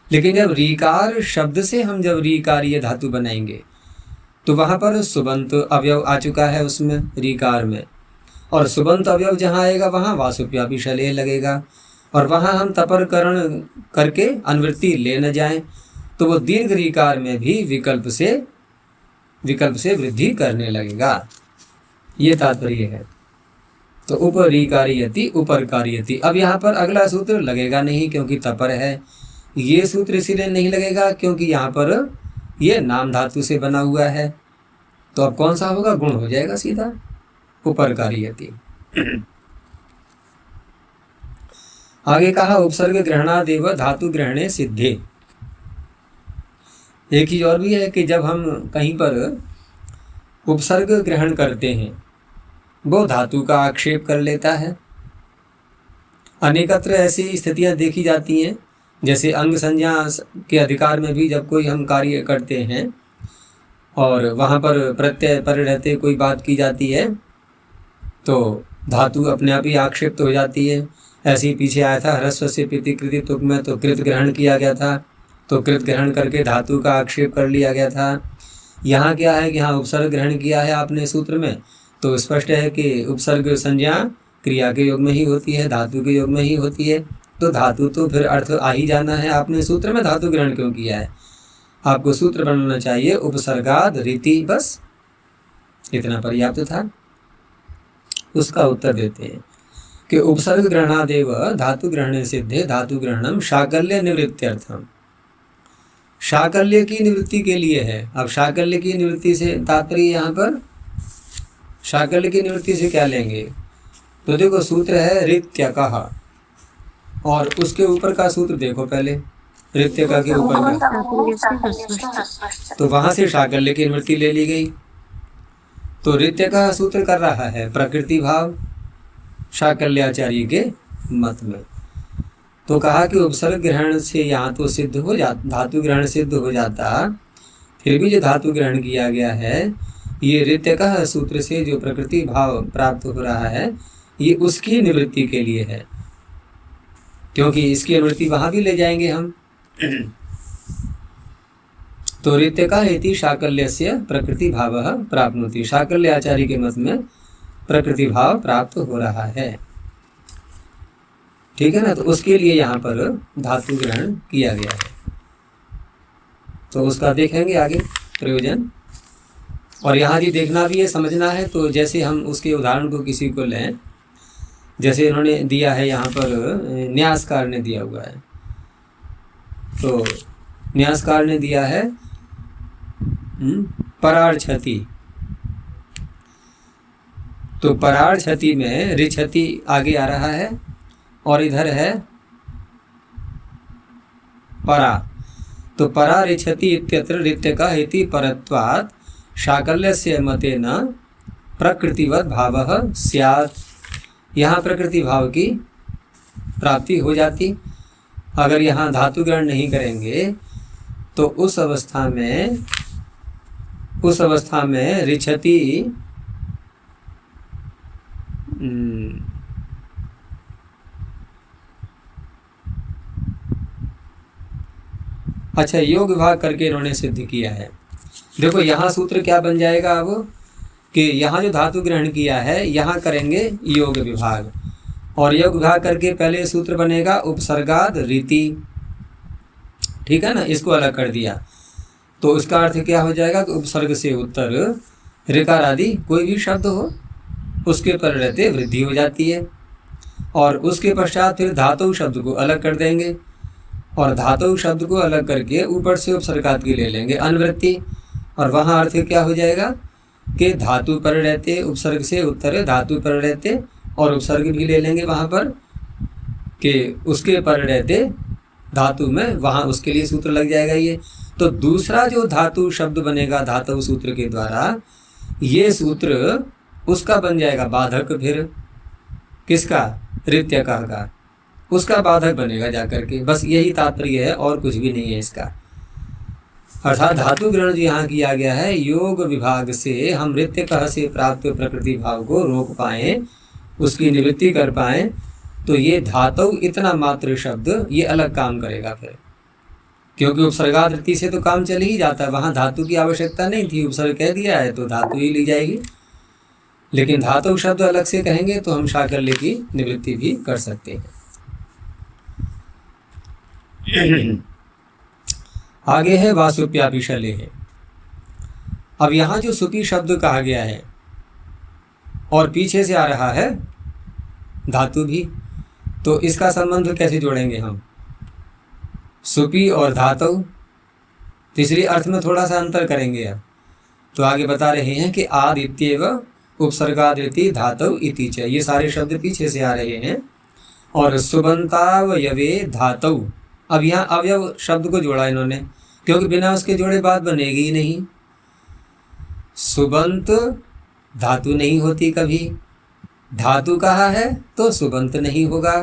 लेकिन जब ऋकार शब्द से हम जब ऋकारीय धातु बनाएंगे तो वहाँ पर सुबंत अवयव आ चुका है उसमें ऋकार में, और सुबंत अवयव जहाँ आएगा वहाँ वासुप्यापी शलेह लगेगा, और वहाँ हम तपरकरण करके अनुवृत्ति ले न जाएं तो वो दीर्घ ऋकार में भी विकल्प से वृद्धि करने लगेगा, ये तात्पर्य है। तो उपरिकार्यति उपरकार्यति। अब यहाँ पर अगला सूत्र लगेगा नहीं क्योंकि तपर है, ये सूत्र इसीलिए नहीं लगेगा क्योंकि यहाँ पर ये नाम धातु से बना हुआ है। तो अब कौन सा होगा, गुण हो जाएगा सीधा, उपरकार्यति। आगे कहा उपसर्ग ग्रहणादेव धातु ग्रहणे सिद्धे। एक चीज और भी है कि जब हम कहीं पर उपसर्ग ग्रहण करते हैं वो धातु का आक्षेप कर लेता है। अनेकत्र ऐसी स्थितियां देखी जाती हैं, जैसे अंग संज्ञा के अधिकार में भी जब कोई हम कार्य करते हैं और वहाँ पर प्रत्यय पर रहते कोई बात की जाती है तो धातु अपने आप ही आक्षेप हो जाती है। ऐसे ही पीछे आया था ह्रस्व से प्रतिकृति तुक में, तो कृत ग्रहण किया गया था, तो कृत ग्रहण करके धातु का आक्षेप कर लिया गया था। यहाँ क्या है कि यहाँ उपसर्ग ग्रहण किया है आपने सूत्र में, तो स्पष्ट है कि उपसर्ग संज्ञा क्रिया के योग में ही होती है, धातु के योग में ही होती है, तो धातु तो फिर अर्थ आ ही जाना है। आपने सूत्र में धातु ग्रहण क्यों किया है, आपको सूत्र बनाना चाहिए उपसर्गाद रीति, बस इतना पर्याप्त था। उसका उत्तर देते हैं कि उपसर्ग ग्रहणादेव धातु ग्रहणे सिद्धे धातु ग्रहणम शाकल्य निवृत्त्यर्थम। शाकल्य की निवृत्ति के लिए है। अब शाकल्य की निवृत्ति से तात्पर्य यहाँ पर शाकल्य की निवृत्ति से क्या लेंगे, तो देखो सूत्र है ऋत्यकः, और उसके ऊपर का सूत्र देखो पहले, ऋत्यकः के ऊपर का, तो वहां से शाकल्य की निवृत्ति ले ली गई। तो ऋत्यकः सूत्र कर रहा है प्रकृति भाव शाकल्याचार्य के मत में। तो कहा कि उपसर्ग ग्रहण से यहाँ तो सिद्ध हो जाता, धातु ग्रहण सिद्ध हो जाता, फिर भी जो धातु ग्रहण किया गया है ये ऋत्यकः सूत्र से जो प्रकृति भाव प्राप्त हो रहा है ये उसकी निवृत्ति के लिए है, क्योंकि इसकी अनुवृत्ति वहां भी ले जाएंगे हम। तो ऋत्यकः इति शाकल्यस्य प्रकृति भावः प्राप्नोति, शाकल्य आचार्य के मत में प्रकृति भाव प्राप्त हो रहा है, ठीक है ना। तो उसके लिए यहाँ पर धातु ग्रहण किया गया है, तो उसका देखेंगे आगे प्रयोजन। और यहाँ जी देखना भी है, समझना है। तो जैसे हम उसके उदाहरण को किसी को लें, जैसे इन्होंने दिया है यहाँ पर न्यासकार ने दिया हुआ है, तो न्यासकार ने दिया है परार्क्षति, तो परार्क्षति में ऋक्षति आगे आ रहा है और इधर है परा, तो परा ऋक्षति इत्यत्र ऋत्यकः इति परत्वात् शाकल्यस्य मतेन प्रकृतिवत् भावः स्यात्। यहाँ प्रकृति भाव की प्राप्ति हो जाती। अगर यहाँ धातु ग्रहण नहीं करेंगे तो उस अवस्था में रिछति अच्छा, योग विभाग करके इन्होंने सिद्ध किया है। देखो यहाँ सूत्र क्या बन जाएगा अब कि यहाँ जो धातु ग्रहण किया है यहाँ करेंगे योग विभाग, और योग विभाग करके पहले सूत्र बनेगा उपसर्गाद रीति, ठीक है ना, इसको अलग कर दिया। तो इसका अर्थ क्या हो जाएगा कि उपसर्ग से उत्तर ऋकार आदि कोई भी शब्द हो उसके पर रहते वृद्धि हो जाती है, और उसके पश्चात फिर धातु शब्द को अलग कर देंगे, और धातु शब्द को अलग करके ऊपर से उपसर्गात की ले लेंगे अनुवृत्ति, और वहाँ अर्थ क्या हो जाएगा कि धातु पर रहते उपसर्ग से उत्तर धातु पर रहते, और उपसर्ग भी ले लेंगे वहाँ पर कि उसके पर रहते धातु में, वहाँ उसके लिए सूत्र लग जाएगा ये। तो दूसरा जो धातु शब्द बनेगा धातु सूत्र के द्वारा, ये सूत्र उसका बन जाएगा बाधक, फिर किसका, ऋत्यका का, उसका बाधक बनेगा जाकर के। बस यही तात्पर्य है और कुछ भी नहीं है इसका। अर्थात धातु ग्रहण जो यहाँ किया गया है योग विभाग से हम ऋत्यकः से प्राप्त प्रकृति भाव को रोक पाएँ, उसकी निवृत्ति कर पाएँ, तो ये धातु इतना मात्र शब्द ये अलग काम करेगा फिर, क्योंकि उपसर्गाद रीति से तो काम चल ही जाता है, वहाँ धातु की आवश्यकता नहीं थी, उपसर्ग कह दिया है तो धातु ही ली जाएगी। लेकिन धातु शब्द अलग से कहेंगे तो हम शाकल्य की निवृत्ति भी कर सकते हैं। आगे है वासुप्यापिशले है। अब यहाँ जो सुपी शब्द कहा गया है और पीछे से आ रहा है धातु भी, तो इसका संबंध कैसे जोड़ेंगे हम, सुपी और धातु। तीसरी अर्थ में थोड़ा सा अंतर करेंगे अब। तो आगे बता रहे हैं कि आदित्येव उपसर्गादिति धातु इति च, ये सारे शब्द पीछे से आ रहे हैं। और सुबंतावयवे धातु, अब यहाँ अवयव शब्द को जोड़ा इन्होंने, क्योंकि बिना उसके जोड़े बात बनेगी ही नहीं। सुबंत धातु नहीं होती कभी, धातु कहा है तो सुबंत नहीं होगा।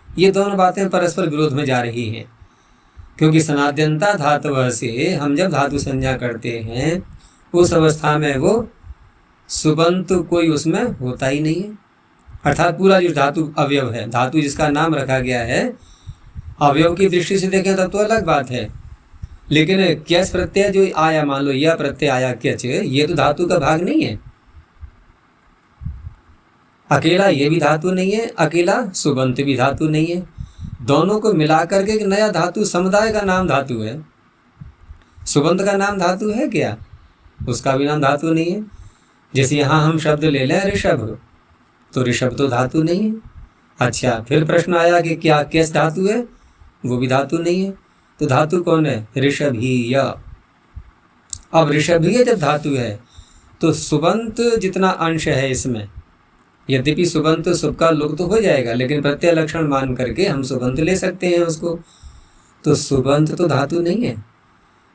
ये दोनों बातें परस्पर विरोध में जा रही हैं, क्योंकि सनाद्यंता धातु से हम जब धातु संज्ञा करते हैं उस अवस्था में वो सुबंत कोई उसमें होता ही नहीं है। अर्थात पूरा जो धातु अवयव है, धातु जिसका नाम रखा गया है, अवयव की दृष्टि से देखें तब तो अलग बात है, लेकिन क्यच प्रत्यय जो आया, मान लो यह प्रत्यय आया क्यच, ये तो धातु का भाग नहीं है। अकेला ये भी धातु नहीं है, अकेला सुबंत भी धातु नहीं है। दोनों को मिला करके एक नया धातु समुदाय का नाम धातु है। सुबंत का नाम धातु है क्या? उसका भी नाम धातु नहीं है। जैसे यहाँ हम शब्द ले लें ऋषभ, तो ऋषभ तो धातु नहीं है। अच्छा, फिर प्रश्न आया कि क्या कैस धातु है? वो भी धातु नहीं है। तो धातु कौन है? ऋषभीय। अब ऋषभीय जब धातु है तो सुबंत जितना अंश है इसमें, यद्यपि सुबंत सुब का लुप्त हो जाएगा, लेकिन प्रत्यय लक्षण मान करके हम सुबंत ले सकते हैं उसको। तो सुबंत तो धातु नहीं है।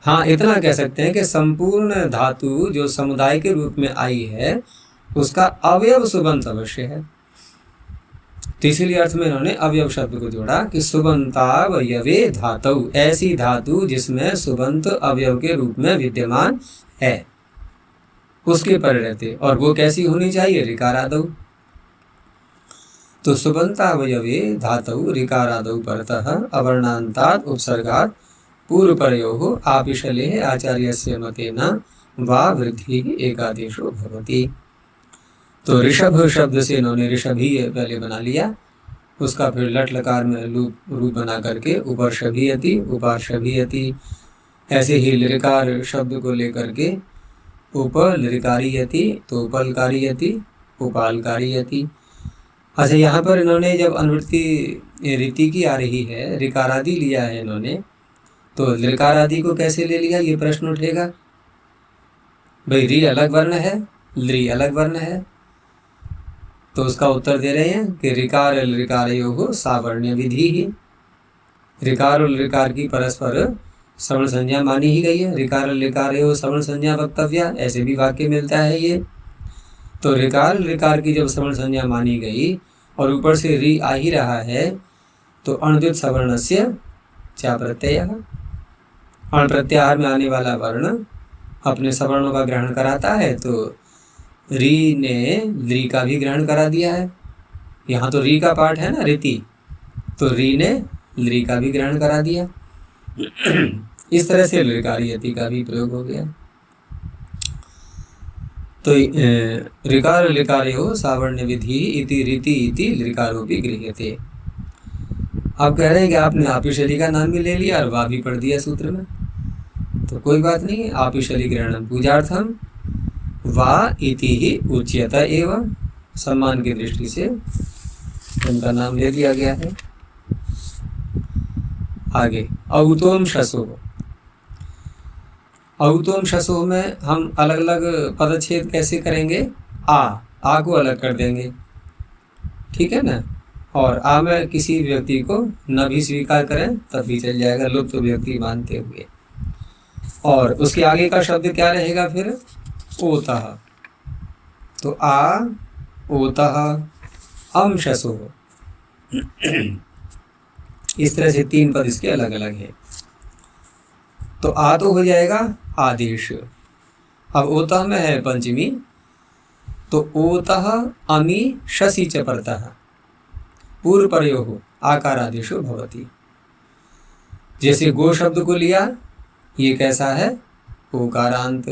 हाँ, इतना कह सकते हैं कि संपूर्ण धातु जो समुदाय के रूप में आई है उसका अवयव सुबंत अवश्य है। तो इसीलिए अर्थ में इन्होंने अवयव शब्द को जोड़ा कि सुबंतावयवे धातु, ऐसी धातु जिसमें सुबंत अवयव के रूप में विद्यमान है, उसके पर रहते। और वो कैसी होनी चाहिए? ऋकारादौ। तो सुबंतावयवे धातु ऋकारादौ परतः अवर्णान्तात् उपसर्गात् पूर्वपरयोः आपिशले आचार्यस्य मतेन वा वृद्धि एकादेशो भवति। तो ऋषभ शब्द से इन्होंने ऋषभीय पहले बना लिया, उसका फिर लट लकार में रूप बना करके उपर्षभीयति उपार्षभीयति, ऐसे ही लृकार शब्द को लेकर के उपलृकारीयति तो उपलकारीयति उपालकारीयति। अच्छा, यहाँ पर इन्होंने जब अनुवृत्ति रीति की आ रही है, ऋकारादि लिया है इन्होंने, तो लृकारादि को कैसे ले लिया? ये प्रश्न उठेगा। भाई री अलग वर्ण है, लृ अलग वर्ण है, तो उसका उत्तर दे रहे हैं कि ऋकार लृकारयोः सावर्ण्य विधि ही। ऋकार और लृकार की परस्पर श्रवण संज्ञा मानी ही गई है। ऋकार लृकारयोः श्रवण संज्ञा वक्तव्या, ऐसे भी वाक्य मिलता है ये। तो ऋकार लृकार की जब श्रवण संज्ञा मानी गई और ऊपर से री आ ही रहा है, तो अणुदित सवर्णस्य चा प्रत्यय, अण प्रत्याहार में आने वाला वर्ण अपने सवर्णों का ग्रहण कराता है, तो री ने ली का भी ग्रहण करा दिया है। यहाँ तो री का पाठ है ना, रीति, तो री ने ली का भी ग्रहण करा दिया। इस तरह से ऋकारी यति का भी प्रयोग हो गया। तो ऋकार लिकारो सावर्ण्य विधि इति रीति इति ऋकारो भी गृह्यते। आप कह रहे हैं कि आपने आपिशली का नाम भी ले लिया और वा भी पढ़ दिया सूत्र में, तो कोई बात नहीं। आपिशली ग्रहणम पूजार्थम वा इति ही उच्यता एवं, सम्मान की दृष्टि से उनका नाम ले दिया गया है। आगे औतोम शसो। औतोम शसो में हम अलग अलग पदच्छेद कैसे करेंगे? आ को अलग कर देंगे, ठीक है ना। और आ में किसी व्यक्ति को न भी स्वीकार करें तब भी चल जाएगा, लुप्त व्यक्ति मानते हुए। और उसके आगे का शब्द क्या रहेगा फिर? ओतः। तो आ ओतः अम शसो। इस तरह से 3 पद इसके अलग अलग हैं। तो आ तो हो जाएगा आदेश। अब ओतः में है पंचमी, तो ओतः अमी शशि च परतः पूर्व प्रयोग आकार आदेशो भवति। जैसे गो शब्द को लिया, ये कैसा है? ओकारांत।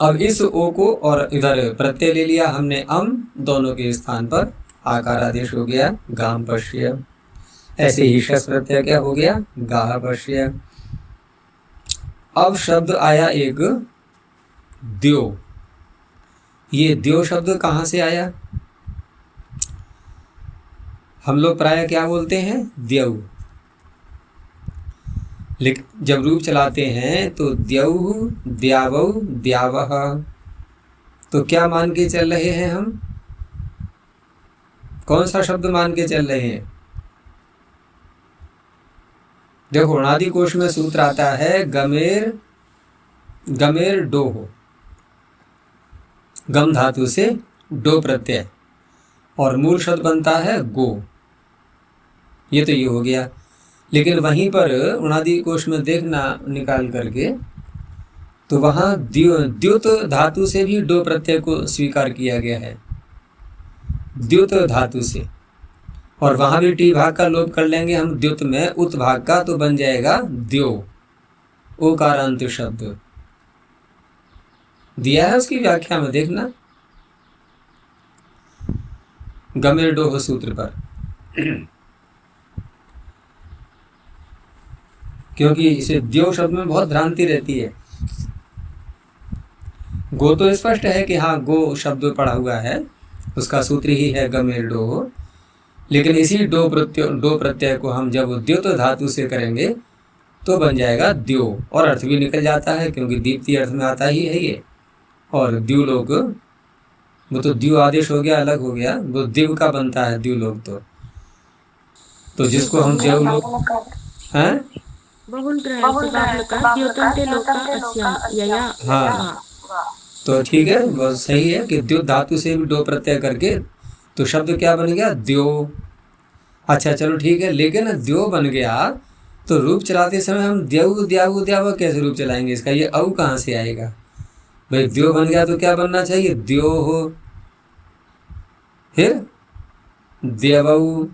अब इस ओ को और इधर प्रत्यय ले लिया हमने अम, दोनों के स्थान पर आकार आदेश हो गया गाम पश्य। ऐसे ही शस प्रत्यय क्या हो गया? गाह पश्य। अब शब्द आया एक द्यो। ये द्यो शब्द कहाँ से आया? हम लोग प्राय क्या बोलते हैं? द्यऊ। लेकिन जब रूप चलाते हैं तो द्यऊ, द्यावऊ, द्यावह, तो क्या मान के चल रहे हैं हम? कौन सा शब्द मान के चल रहे हैं? देखो, अनादि कोश में सूत्र आता है गमेर, गमेर डो हो, गम धातु से डो प्रत्यय, और मूल शब्द बनता है गो। ये तो ये हो गया। लेकिन वहीं पर उणादि कोश में देखना निकाल करके, तो वहाँ द्युत धातु से भी डो प्रत्यय को स्वीकार किया गया है, द्युत धातु से। और वहाँ भी टी भाग का लोप कर लेंगे हम द्युत में, उत भाग का, तो बन जाएगा द्यो, ओकारांत शब्द दिया है उसकी व्याख्या में देखना, गमेर डोह सूत्र पर। क्योंकि इसे द्यो शब्द में बहुत भ्रांति रहती है। गो तो स्पष्ट है कि हाँ गो शब्द पढ़ा हुआ है, उसका सूत्र ही है गमेर डोह। लेकिन इसी डो प्रत्यय को हम जब द्योत धातु से करेंगे तो बन जाएगा द्यो, और अर्थ भी निकल जाता है क्योंकि दीप्ति अर्थ में आता ही है ये। और द्युलोक, वो तो द्यु आदेश हो गया, अलग हो गया, वो दिव का बनता है द्युलोक। तो जिसको हम देवलोक हैं, हाँ तो ठीक है, बहुत सही है कि द्यो धातु से भी डो प्रत्यय करके तो शब्द क्या बन गया? द्यो। अच्छा चलो ठीक है, लेकिन द्यो बन गया तो रूप चलाते समय हम द्यऊ द्याऊ द्याव कैसे रूप चलाएंगे इसका? ये औ कहाँ से आएगा भाई? द्यो बन गया तो क्या बनना चाहिए? द्यो हो, फिर द्यवऊ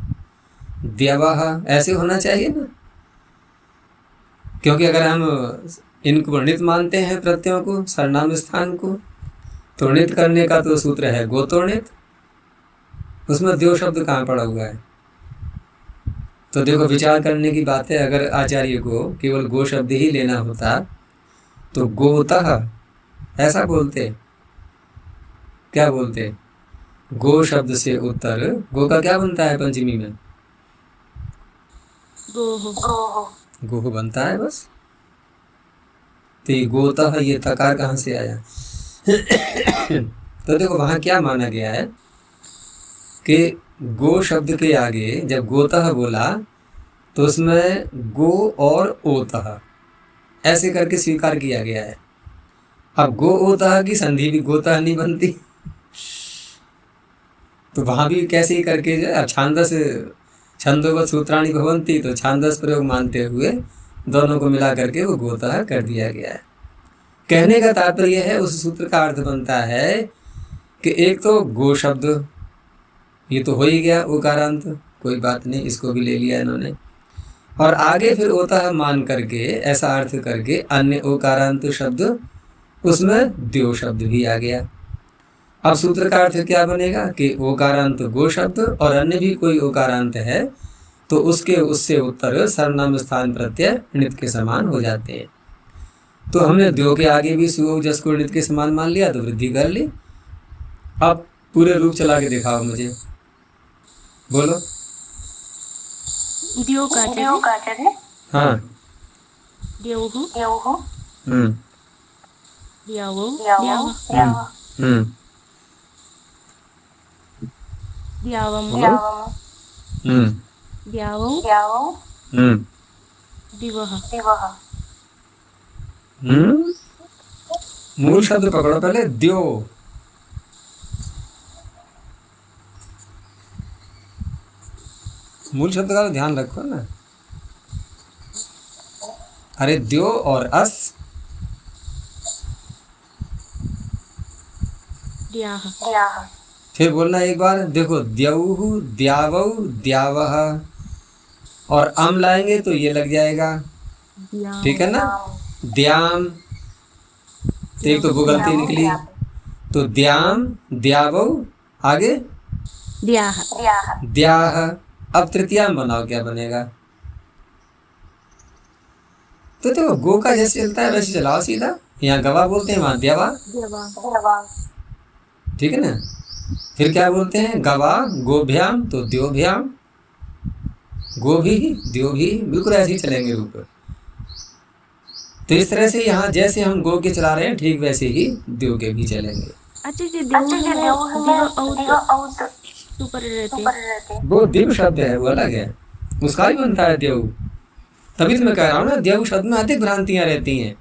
द्यवह, ऐसे होना चाहिए ना। क्योंकि अगर हम इनको वर्णित मानते हैं प्रत्ययों को, सर्वनाम स्थान को, तो वर्णित करने का तो सूत्र है गोतोर्णित, उसमें द्यो शब्द कहाँ पड़ा हुआ है? तो देखो विचार करने की बात है। अगर आचार्य को केवल गो शब्द ही लेना होता तो गोतः ऐसा बोलते, क्या बोलते? गो शब्द से उत्तर गो का क्या बनता है पंचमी में? गोह बनता है बस। तो ये गोतः, ये तकार कहाँ से आया? तो देखो वहाँ क्या माना गया है कि गो शब्द के आगे जब गोतः बोला तो उसमें गो और ओतः ऐसे करके स्वीकार किया गया है। अब गो ओतः की संधि भी गोतः नहीं बनती, तो वहाँ भी कैसे ही करके छांदस छंदोवत सूत्राणी भवंती, तो छांदस प्रयोग मानते हुए दोनों को मिला करके वो गोतः कर दिया गया है। कहने का तात्पर्य है, उस सूत्र का अर्थ बनता है कि एक तो गो शब्द ये तो हो ही गया उकारांत, कोई बात नहीं, इसको भी ले लिया इन्होंने, और आगे फिर ओतः मान करके ऐसा अर्थ करके अन्य ओकारांत शब्द, उसमें द्यो शब्द भी आ गया। अब सूत्र का अर्थ क्या बनेगा कि ओकारांत गो शब्द और अन्य भी कोई ओकारांत है तो उसके उससे उत्तर सर्वनाम स्थान प्रत्यय णित के समान हो जाते हैं। तो हमने द्यो के आगे भी सुयोग जस को णित के समान मान लिया तो वृद्धि कर ली। अब पूरे रूप चला के दिखाओ मुझे, बोलो। द्यो काचरे हाँ। द्यौः हम्म द्यावौ द्यावः हम्म द्यावम् हम्म द्यावौ हम्म दिवः मूल शब्द पकड़ो पहले, द्यो। मूल शब्द का तो ध्यान रखो ना। अरे द्यो और अस, द्याः फिर बोलना एक बार, देखो द्यौहु द्यावौ द्यावः, और अम लाएंगे तो ये लग जाएगा, द्याम् ठीक है ना। द्याम, तो एक तो वो गलती निकली, तो द्याम द्यावौ, आगे द्याः द्याह। अब तृतीयाम बनाओ, क्या बनेगा। तो देखो गो का जैसे चलता है वैसे चलाओ सीधा, यहाँ गवा बोलते हैं वहां द्यावा, ठीक है ना। फिर क्या बोलते हैं, गवा गोभ्याम तो द्योभ्याम, गो भी द्यो भी, बिल्कुल ऐसे ही चलेंगे रूप। तो इस तरह से यहाँ जैसे हम गो के चला रहे हैं ठीक वैसे ही द्यो के भी चलेंगे। अच्छा जी, द्यौः ऊपर रहते हैं। वो दिव शब्द है, वो अलग है, उसका भी बनता है द्यौ। तभी तो मैं कह रहा हूँ ना, द्यौ शब्द में अधिक भ्रांतियां रहती हैं।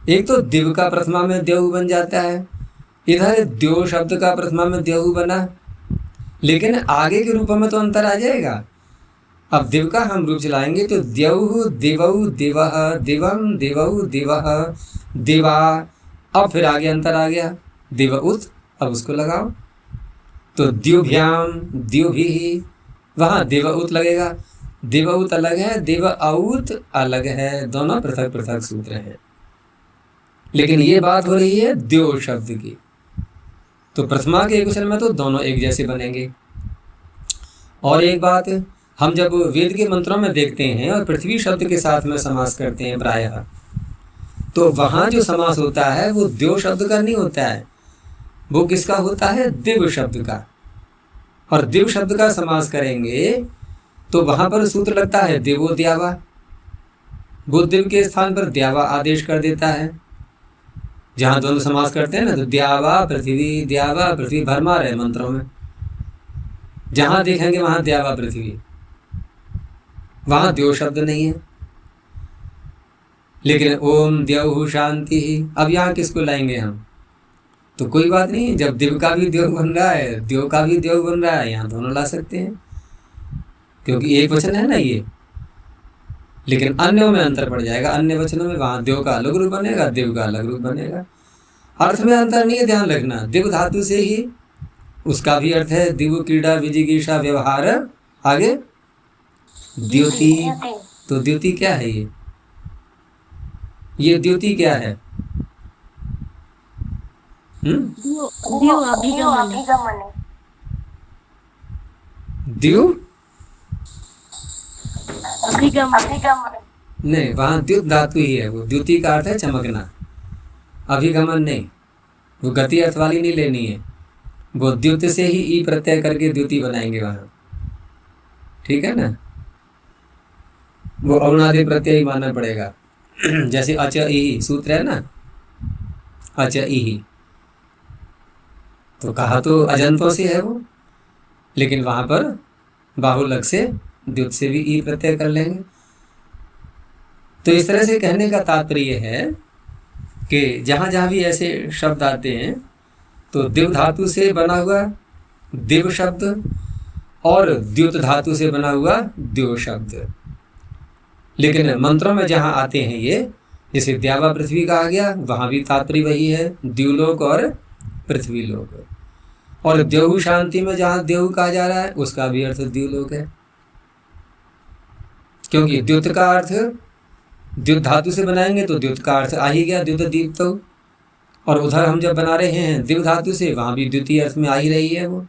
एक तो दिव का प्रथमा में द्यौ बन जाता है, इधर द्यो शब्द का प्रथमा में द्यौ बना, लेकिन आगे के रूप में तो अंतर आ जाएगा। अब दिव का हम रूप चलाएंगे तो द्यौः दिवौ दिवः दिवम दिवौ दिवः दिवा, अब फिर आगे अंतर आ गया, दिव उत, अब उसको लगाओ तो द्युभ्याम द्युभिः, वहाँ दिव उत लगेगा, दिव उत अलग है, दिव औत अलग है, दोनों पृथक पृथक सूत्र हैं। लेकिन ये बात हो रही है द्यो शब्द की, तो प्रथमा के एकवचन में तो दोनों एक जैसे बनेंगे। और एक बात, हम जब वेद के मंत्रों में देखते हैं और पृथ्वी शब्द के साथ में समास करते हैं प्रायः, तो वहाँ जो समास होता है वो द्यो शब्द का नहीं होता है, वो किसका होता है, दिव शब्द का। और दिव शब्द का समास करेंगे तो वहां पर सूत्र लगता है दिवो द्यावा, वो दिव के स्थान पर द्यावा आदेश कर देता है। जहां दोनों समास करते हैं ना, तो द्यावा पृथ्वी भरमार है मंत्रों में, जहां देखेंगे वहां द्यावा पृथ्वी, वहां द्यो शब्द नहीं है। लेकिन ओम द्यौः शांति, अब यहाँ किसको लाएंगे हम, तो कोई बात नहीं, जब दिव का भी द्यो बन रहा है द्यो का भी द्यो बन रहा है, यहाँ दोनों ला सकते हैं क्योंकि एक वचन है ना ये। लेकिन अन्यों में अंतर पड़ जाएगा, अन्य वचनों में वहां द्यो का अलग रूप बनेगा, दिव का अलग रूप बनेगा। अर्थ में अंतर नहीं है, ध्यान रखना। दिव धातु से ही उसका भी अर्थ है दिव क्रीड़ा विजिगीषा व्यवहार, आगे द्योति, तो द्योति क्या है, ये द्योति क्या है, द्यो अभिगमन है। द्यो अभिगमन नहीं, वहां द्युत धातु ही है, वो द्युति का अर्थ है चमकना, अभिगमन नहीं, वो गति अर्थ वाली नहीं लेनी है, वो द्युत से ही ई प्रत्यय करके द्युति बनाएंगे वहां, ठीक है ना। वो अरुणादि प्रत्यय ही मानना पड़ेगा। जैसे अच ई सूत्र है ना, अच ई, तो कहा तो अजंतों से है वो, लेकिन वहां पर बाहुलक से द्युत से भी ई प्रत्यय कर लेंगे। तो इस तरह से कहने का तात्पर्य है कि जहां जहां भी ऐसे शब्द आते हैं तो दिव धातु से बना हुआ दिव शब्द और द्युत धातु से बना हुआ द्यो शब्द, लेकिन मंत्रों में जहाँ आते हैं ये, जैसे द्यावा पृथ्वी कहा गया, वहाँ भी तात्पर्य वही है, द्युलोक और पृथ्वी लोक। और देहु शांति में जहाँ देहु कहा जा रहा है उसका भी अर्थ द्युलोक है, क्योंकि द्युत का अर्थ द्युत धातु से बनाएंगे तो द्युत का अर्थ आ ही गया, द्युत दीप्त। और उधर हम जब बना रहे हैं दिव धातु से, वहाँ भी द्वितीय अर्थ में आ ही रही है वो।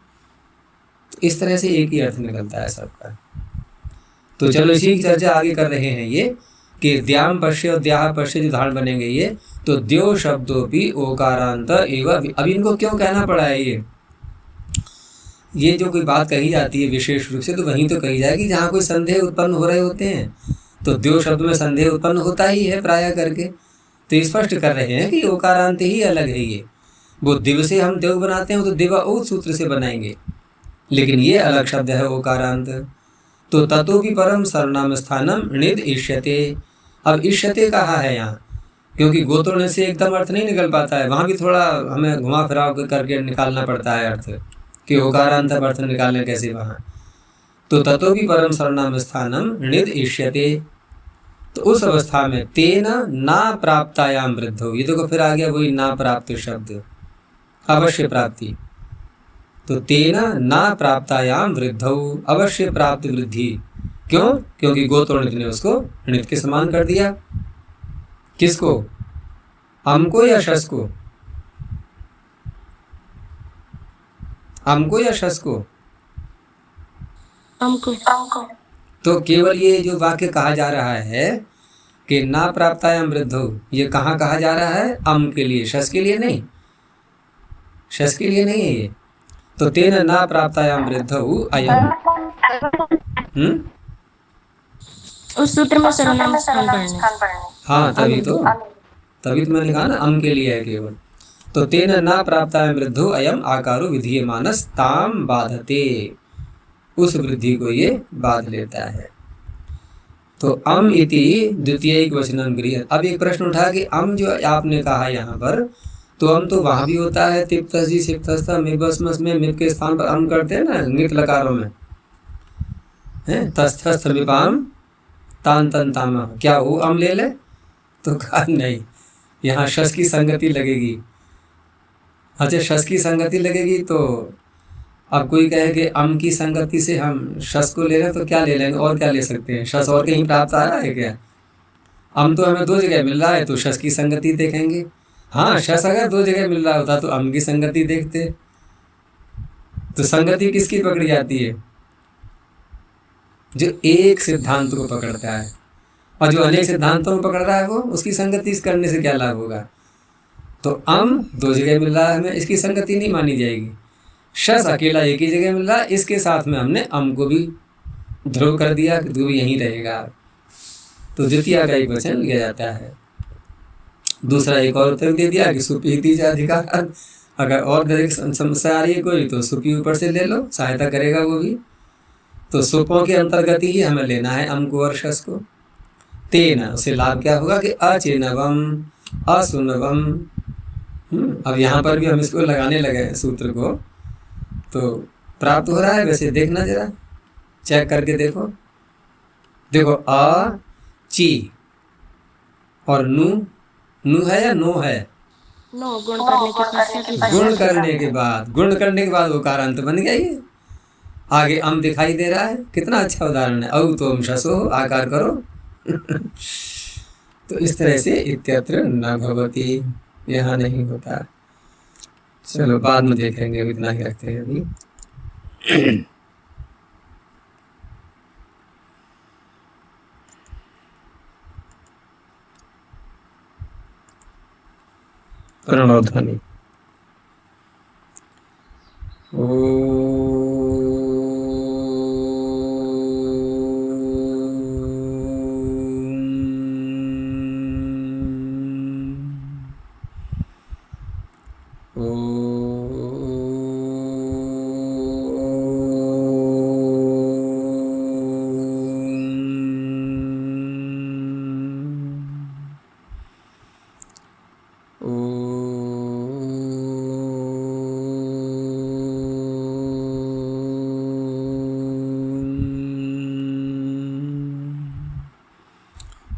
तो इस तरह से एक ही अर्थ निकलता है सबका। तो चलो इसी की चर्चा आगे कर रहे हैं ये कि द्याम पश्य और द्याह पश्य जो धारण बनेंगे ये, तो द्यो शब्दों भी ओकारांत एवं। अब इनको क्यों कहना पड़ा है ये जो कोई बात कही जाती है विशेष रूप से, तो वहीं तो कही जाएगी जहाँ कोई संदेह उत्पन्न हो रहे होते हैं। तो द्यो शब्द में संदेह उत्पन्न होता ही है प्राय करके, तो स्पष्ट कर रहे हैं कि ओकारांत ही अलग है ये। वो दिव से हम देव बनाते हैं तो दिवा ऊत सूत्र से बनाएंगे, लेकिन ये अलग शब्द है ओकारांत। तो ततो भी परम सर्वनाम स्थानम निद इष्यते। अब इष्यते कहा है यहाँ, क्योंकि गोतोड़ने से एकदम अर्थ नहीं निकल पाता है, वहाँ भी थोड़ा हमें घुमा फिराव करके निकालना पड़ता है अर्थ, कि ओकारांत अर्थ निकालने कैसे वहाँ। तो ततो भी परम सर्वनाम स्थानम निद इष्यते। तो उस अवस्था में तेन ना प्राप्तायाम वृद्धो, ये देखो फिर आ गया वही ना प्राप्त शब्द, अवश्य प्राप्ति। तो तेन ना प्राप्तायाम वृद्धौ, अवश्य प्राप्त वृद्धि। क्यों? क्योंकि गोतोड़ित ने उसको णित के समान कर दिया। किसको? अम को या शस को? अम को या शस को? अम को। तो केवल ये जो वाक्य कहा जा रहा है कि ना प्राप्तायाम वृद्धो, ये कहाँ कहा जा रहा है? अम के लिए, शस के लिए नहीं, शस के लिए नहीं है ये। तो तेन ना प्राप्तायाम वृद्धौ अयम, उस सूत्र में सर्वनाम स्थान पढ़ने। हाँ तभी तो मैंने कहा ना अम के लिए है केवल। तो तेन ना प्राप्तायाम वृद्धो अयम आकारो विधीयमानस ताम बाधते, उस वृद्धि को ये बाध लेता है। तो अम इति द्वितीय वचनम गृह्य। अब एक प्रश्न उठा कि अम जो आपने कहा यहाँ पर, तो अम तो वहाँ भी होता है, तिप्तसी सिप्तस्ता मिबस्मस में मिप के स्थान पर अम करते हैं ना नित लकारों में, है तस्थस्थ मिपाम तान तन ताम, क्या वो अम ले ले? तो कहा नहीं, यहाँ शस की संगति लगेगी। अच्छा शस की संगति लगेगी, तो अब कोई कहे कि अम की संगति से हम शस को ले रहे हैं, तो क्या ले लेंगे, और क्या ले सकते हैं? शस और कहीं प्राप्त आ रहा है क्या? अम तो हमें दो जगह मिल रहा है, तो शस की संगति देखेंगे। हाँ शस अगर दो जगह मिल रहा होता तो अम की संगति देखते। तो संगति किसकी पकड़ी जाती है? जो एक सिद्धांत को पकड़ता है, और जो अनेक सिद्धांतों में पकड़ रहा है वो, उसकी संगति इस करने से क्या लाभ होगा? तो अम दो जगह मिल रहा है हमें, इसकी संगति नहीं मानी जाएगी। शस अकेला एक ही जगह मिल रहा है, इसके साथ में हमने अम को भी ध्रुव कर दिया कि तू भी यहीं रहेगा। तो द्वितीय का एक वचन लिया जाता है। दूसरा एक और उत्तर दे दिया कि सुपीति अधिकार, अगर और समस्या आ रही है कोई तो सुपी ऊपर से ले लो, सहायता करेगा वो भी। तो सुपों के अंतर्गत ही हमें लेना है अम को और शस को। तेना उसे लाभ क्या होगा कि अचिनवम असुनवम। अब यहाँ पर भी हम इसको लगाने लगे सूत्र को, तो प्राप्त हो रहा है वैसे देखना, जरा चेक करके देखो। देखो अ ची और नु है या नो है? नो, गुण करने के पश्चात। गुण करने के बाद वो कारांत बन गया ये। आगे अम दिखाई दे रहा है, कितना अच्छा उदाहरण है। औ तो शसो आकार करो। तो इस तरह से इत्यत्र न भवति, यहाँ नहीं होता। चलो बाद में देखेंगे, इतना ही रखते हैं अभी। प्रणव ध्वनि।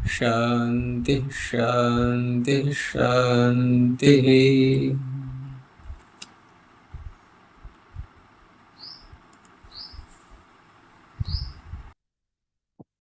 शांति शांति शांति।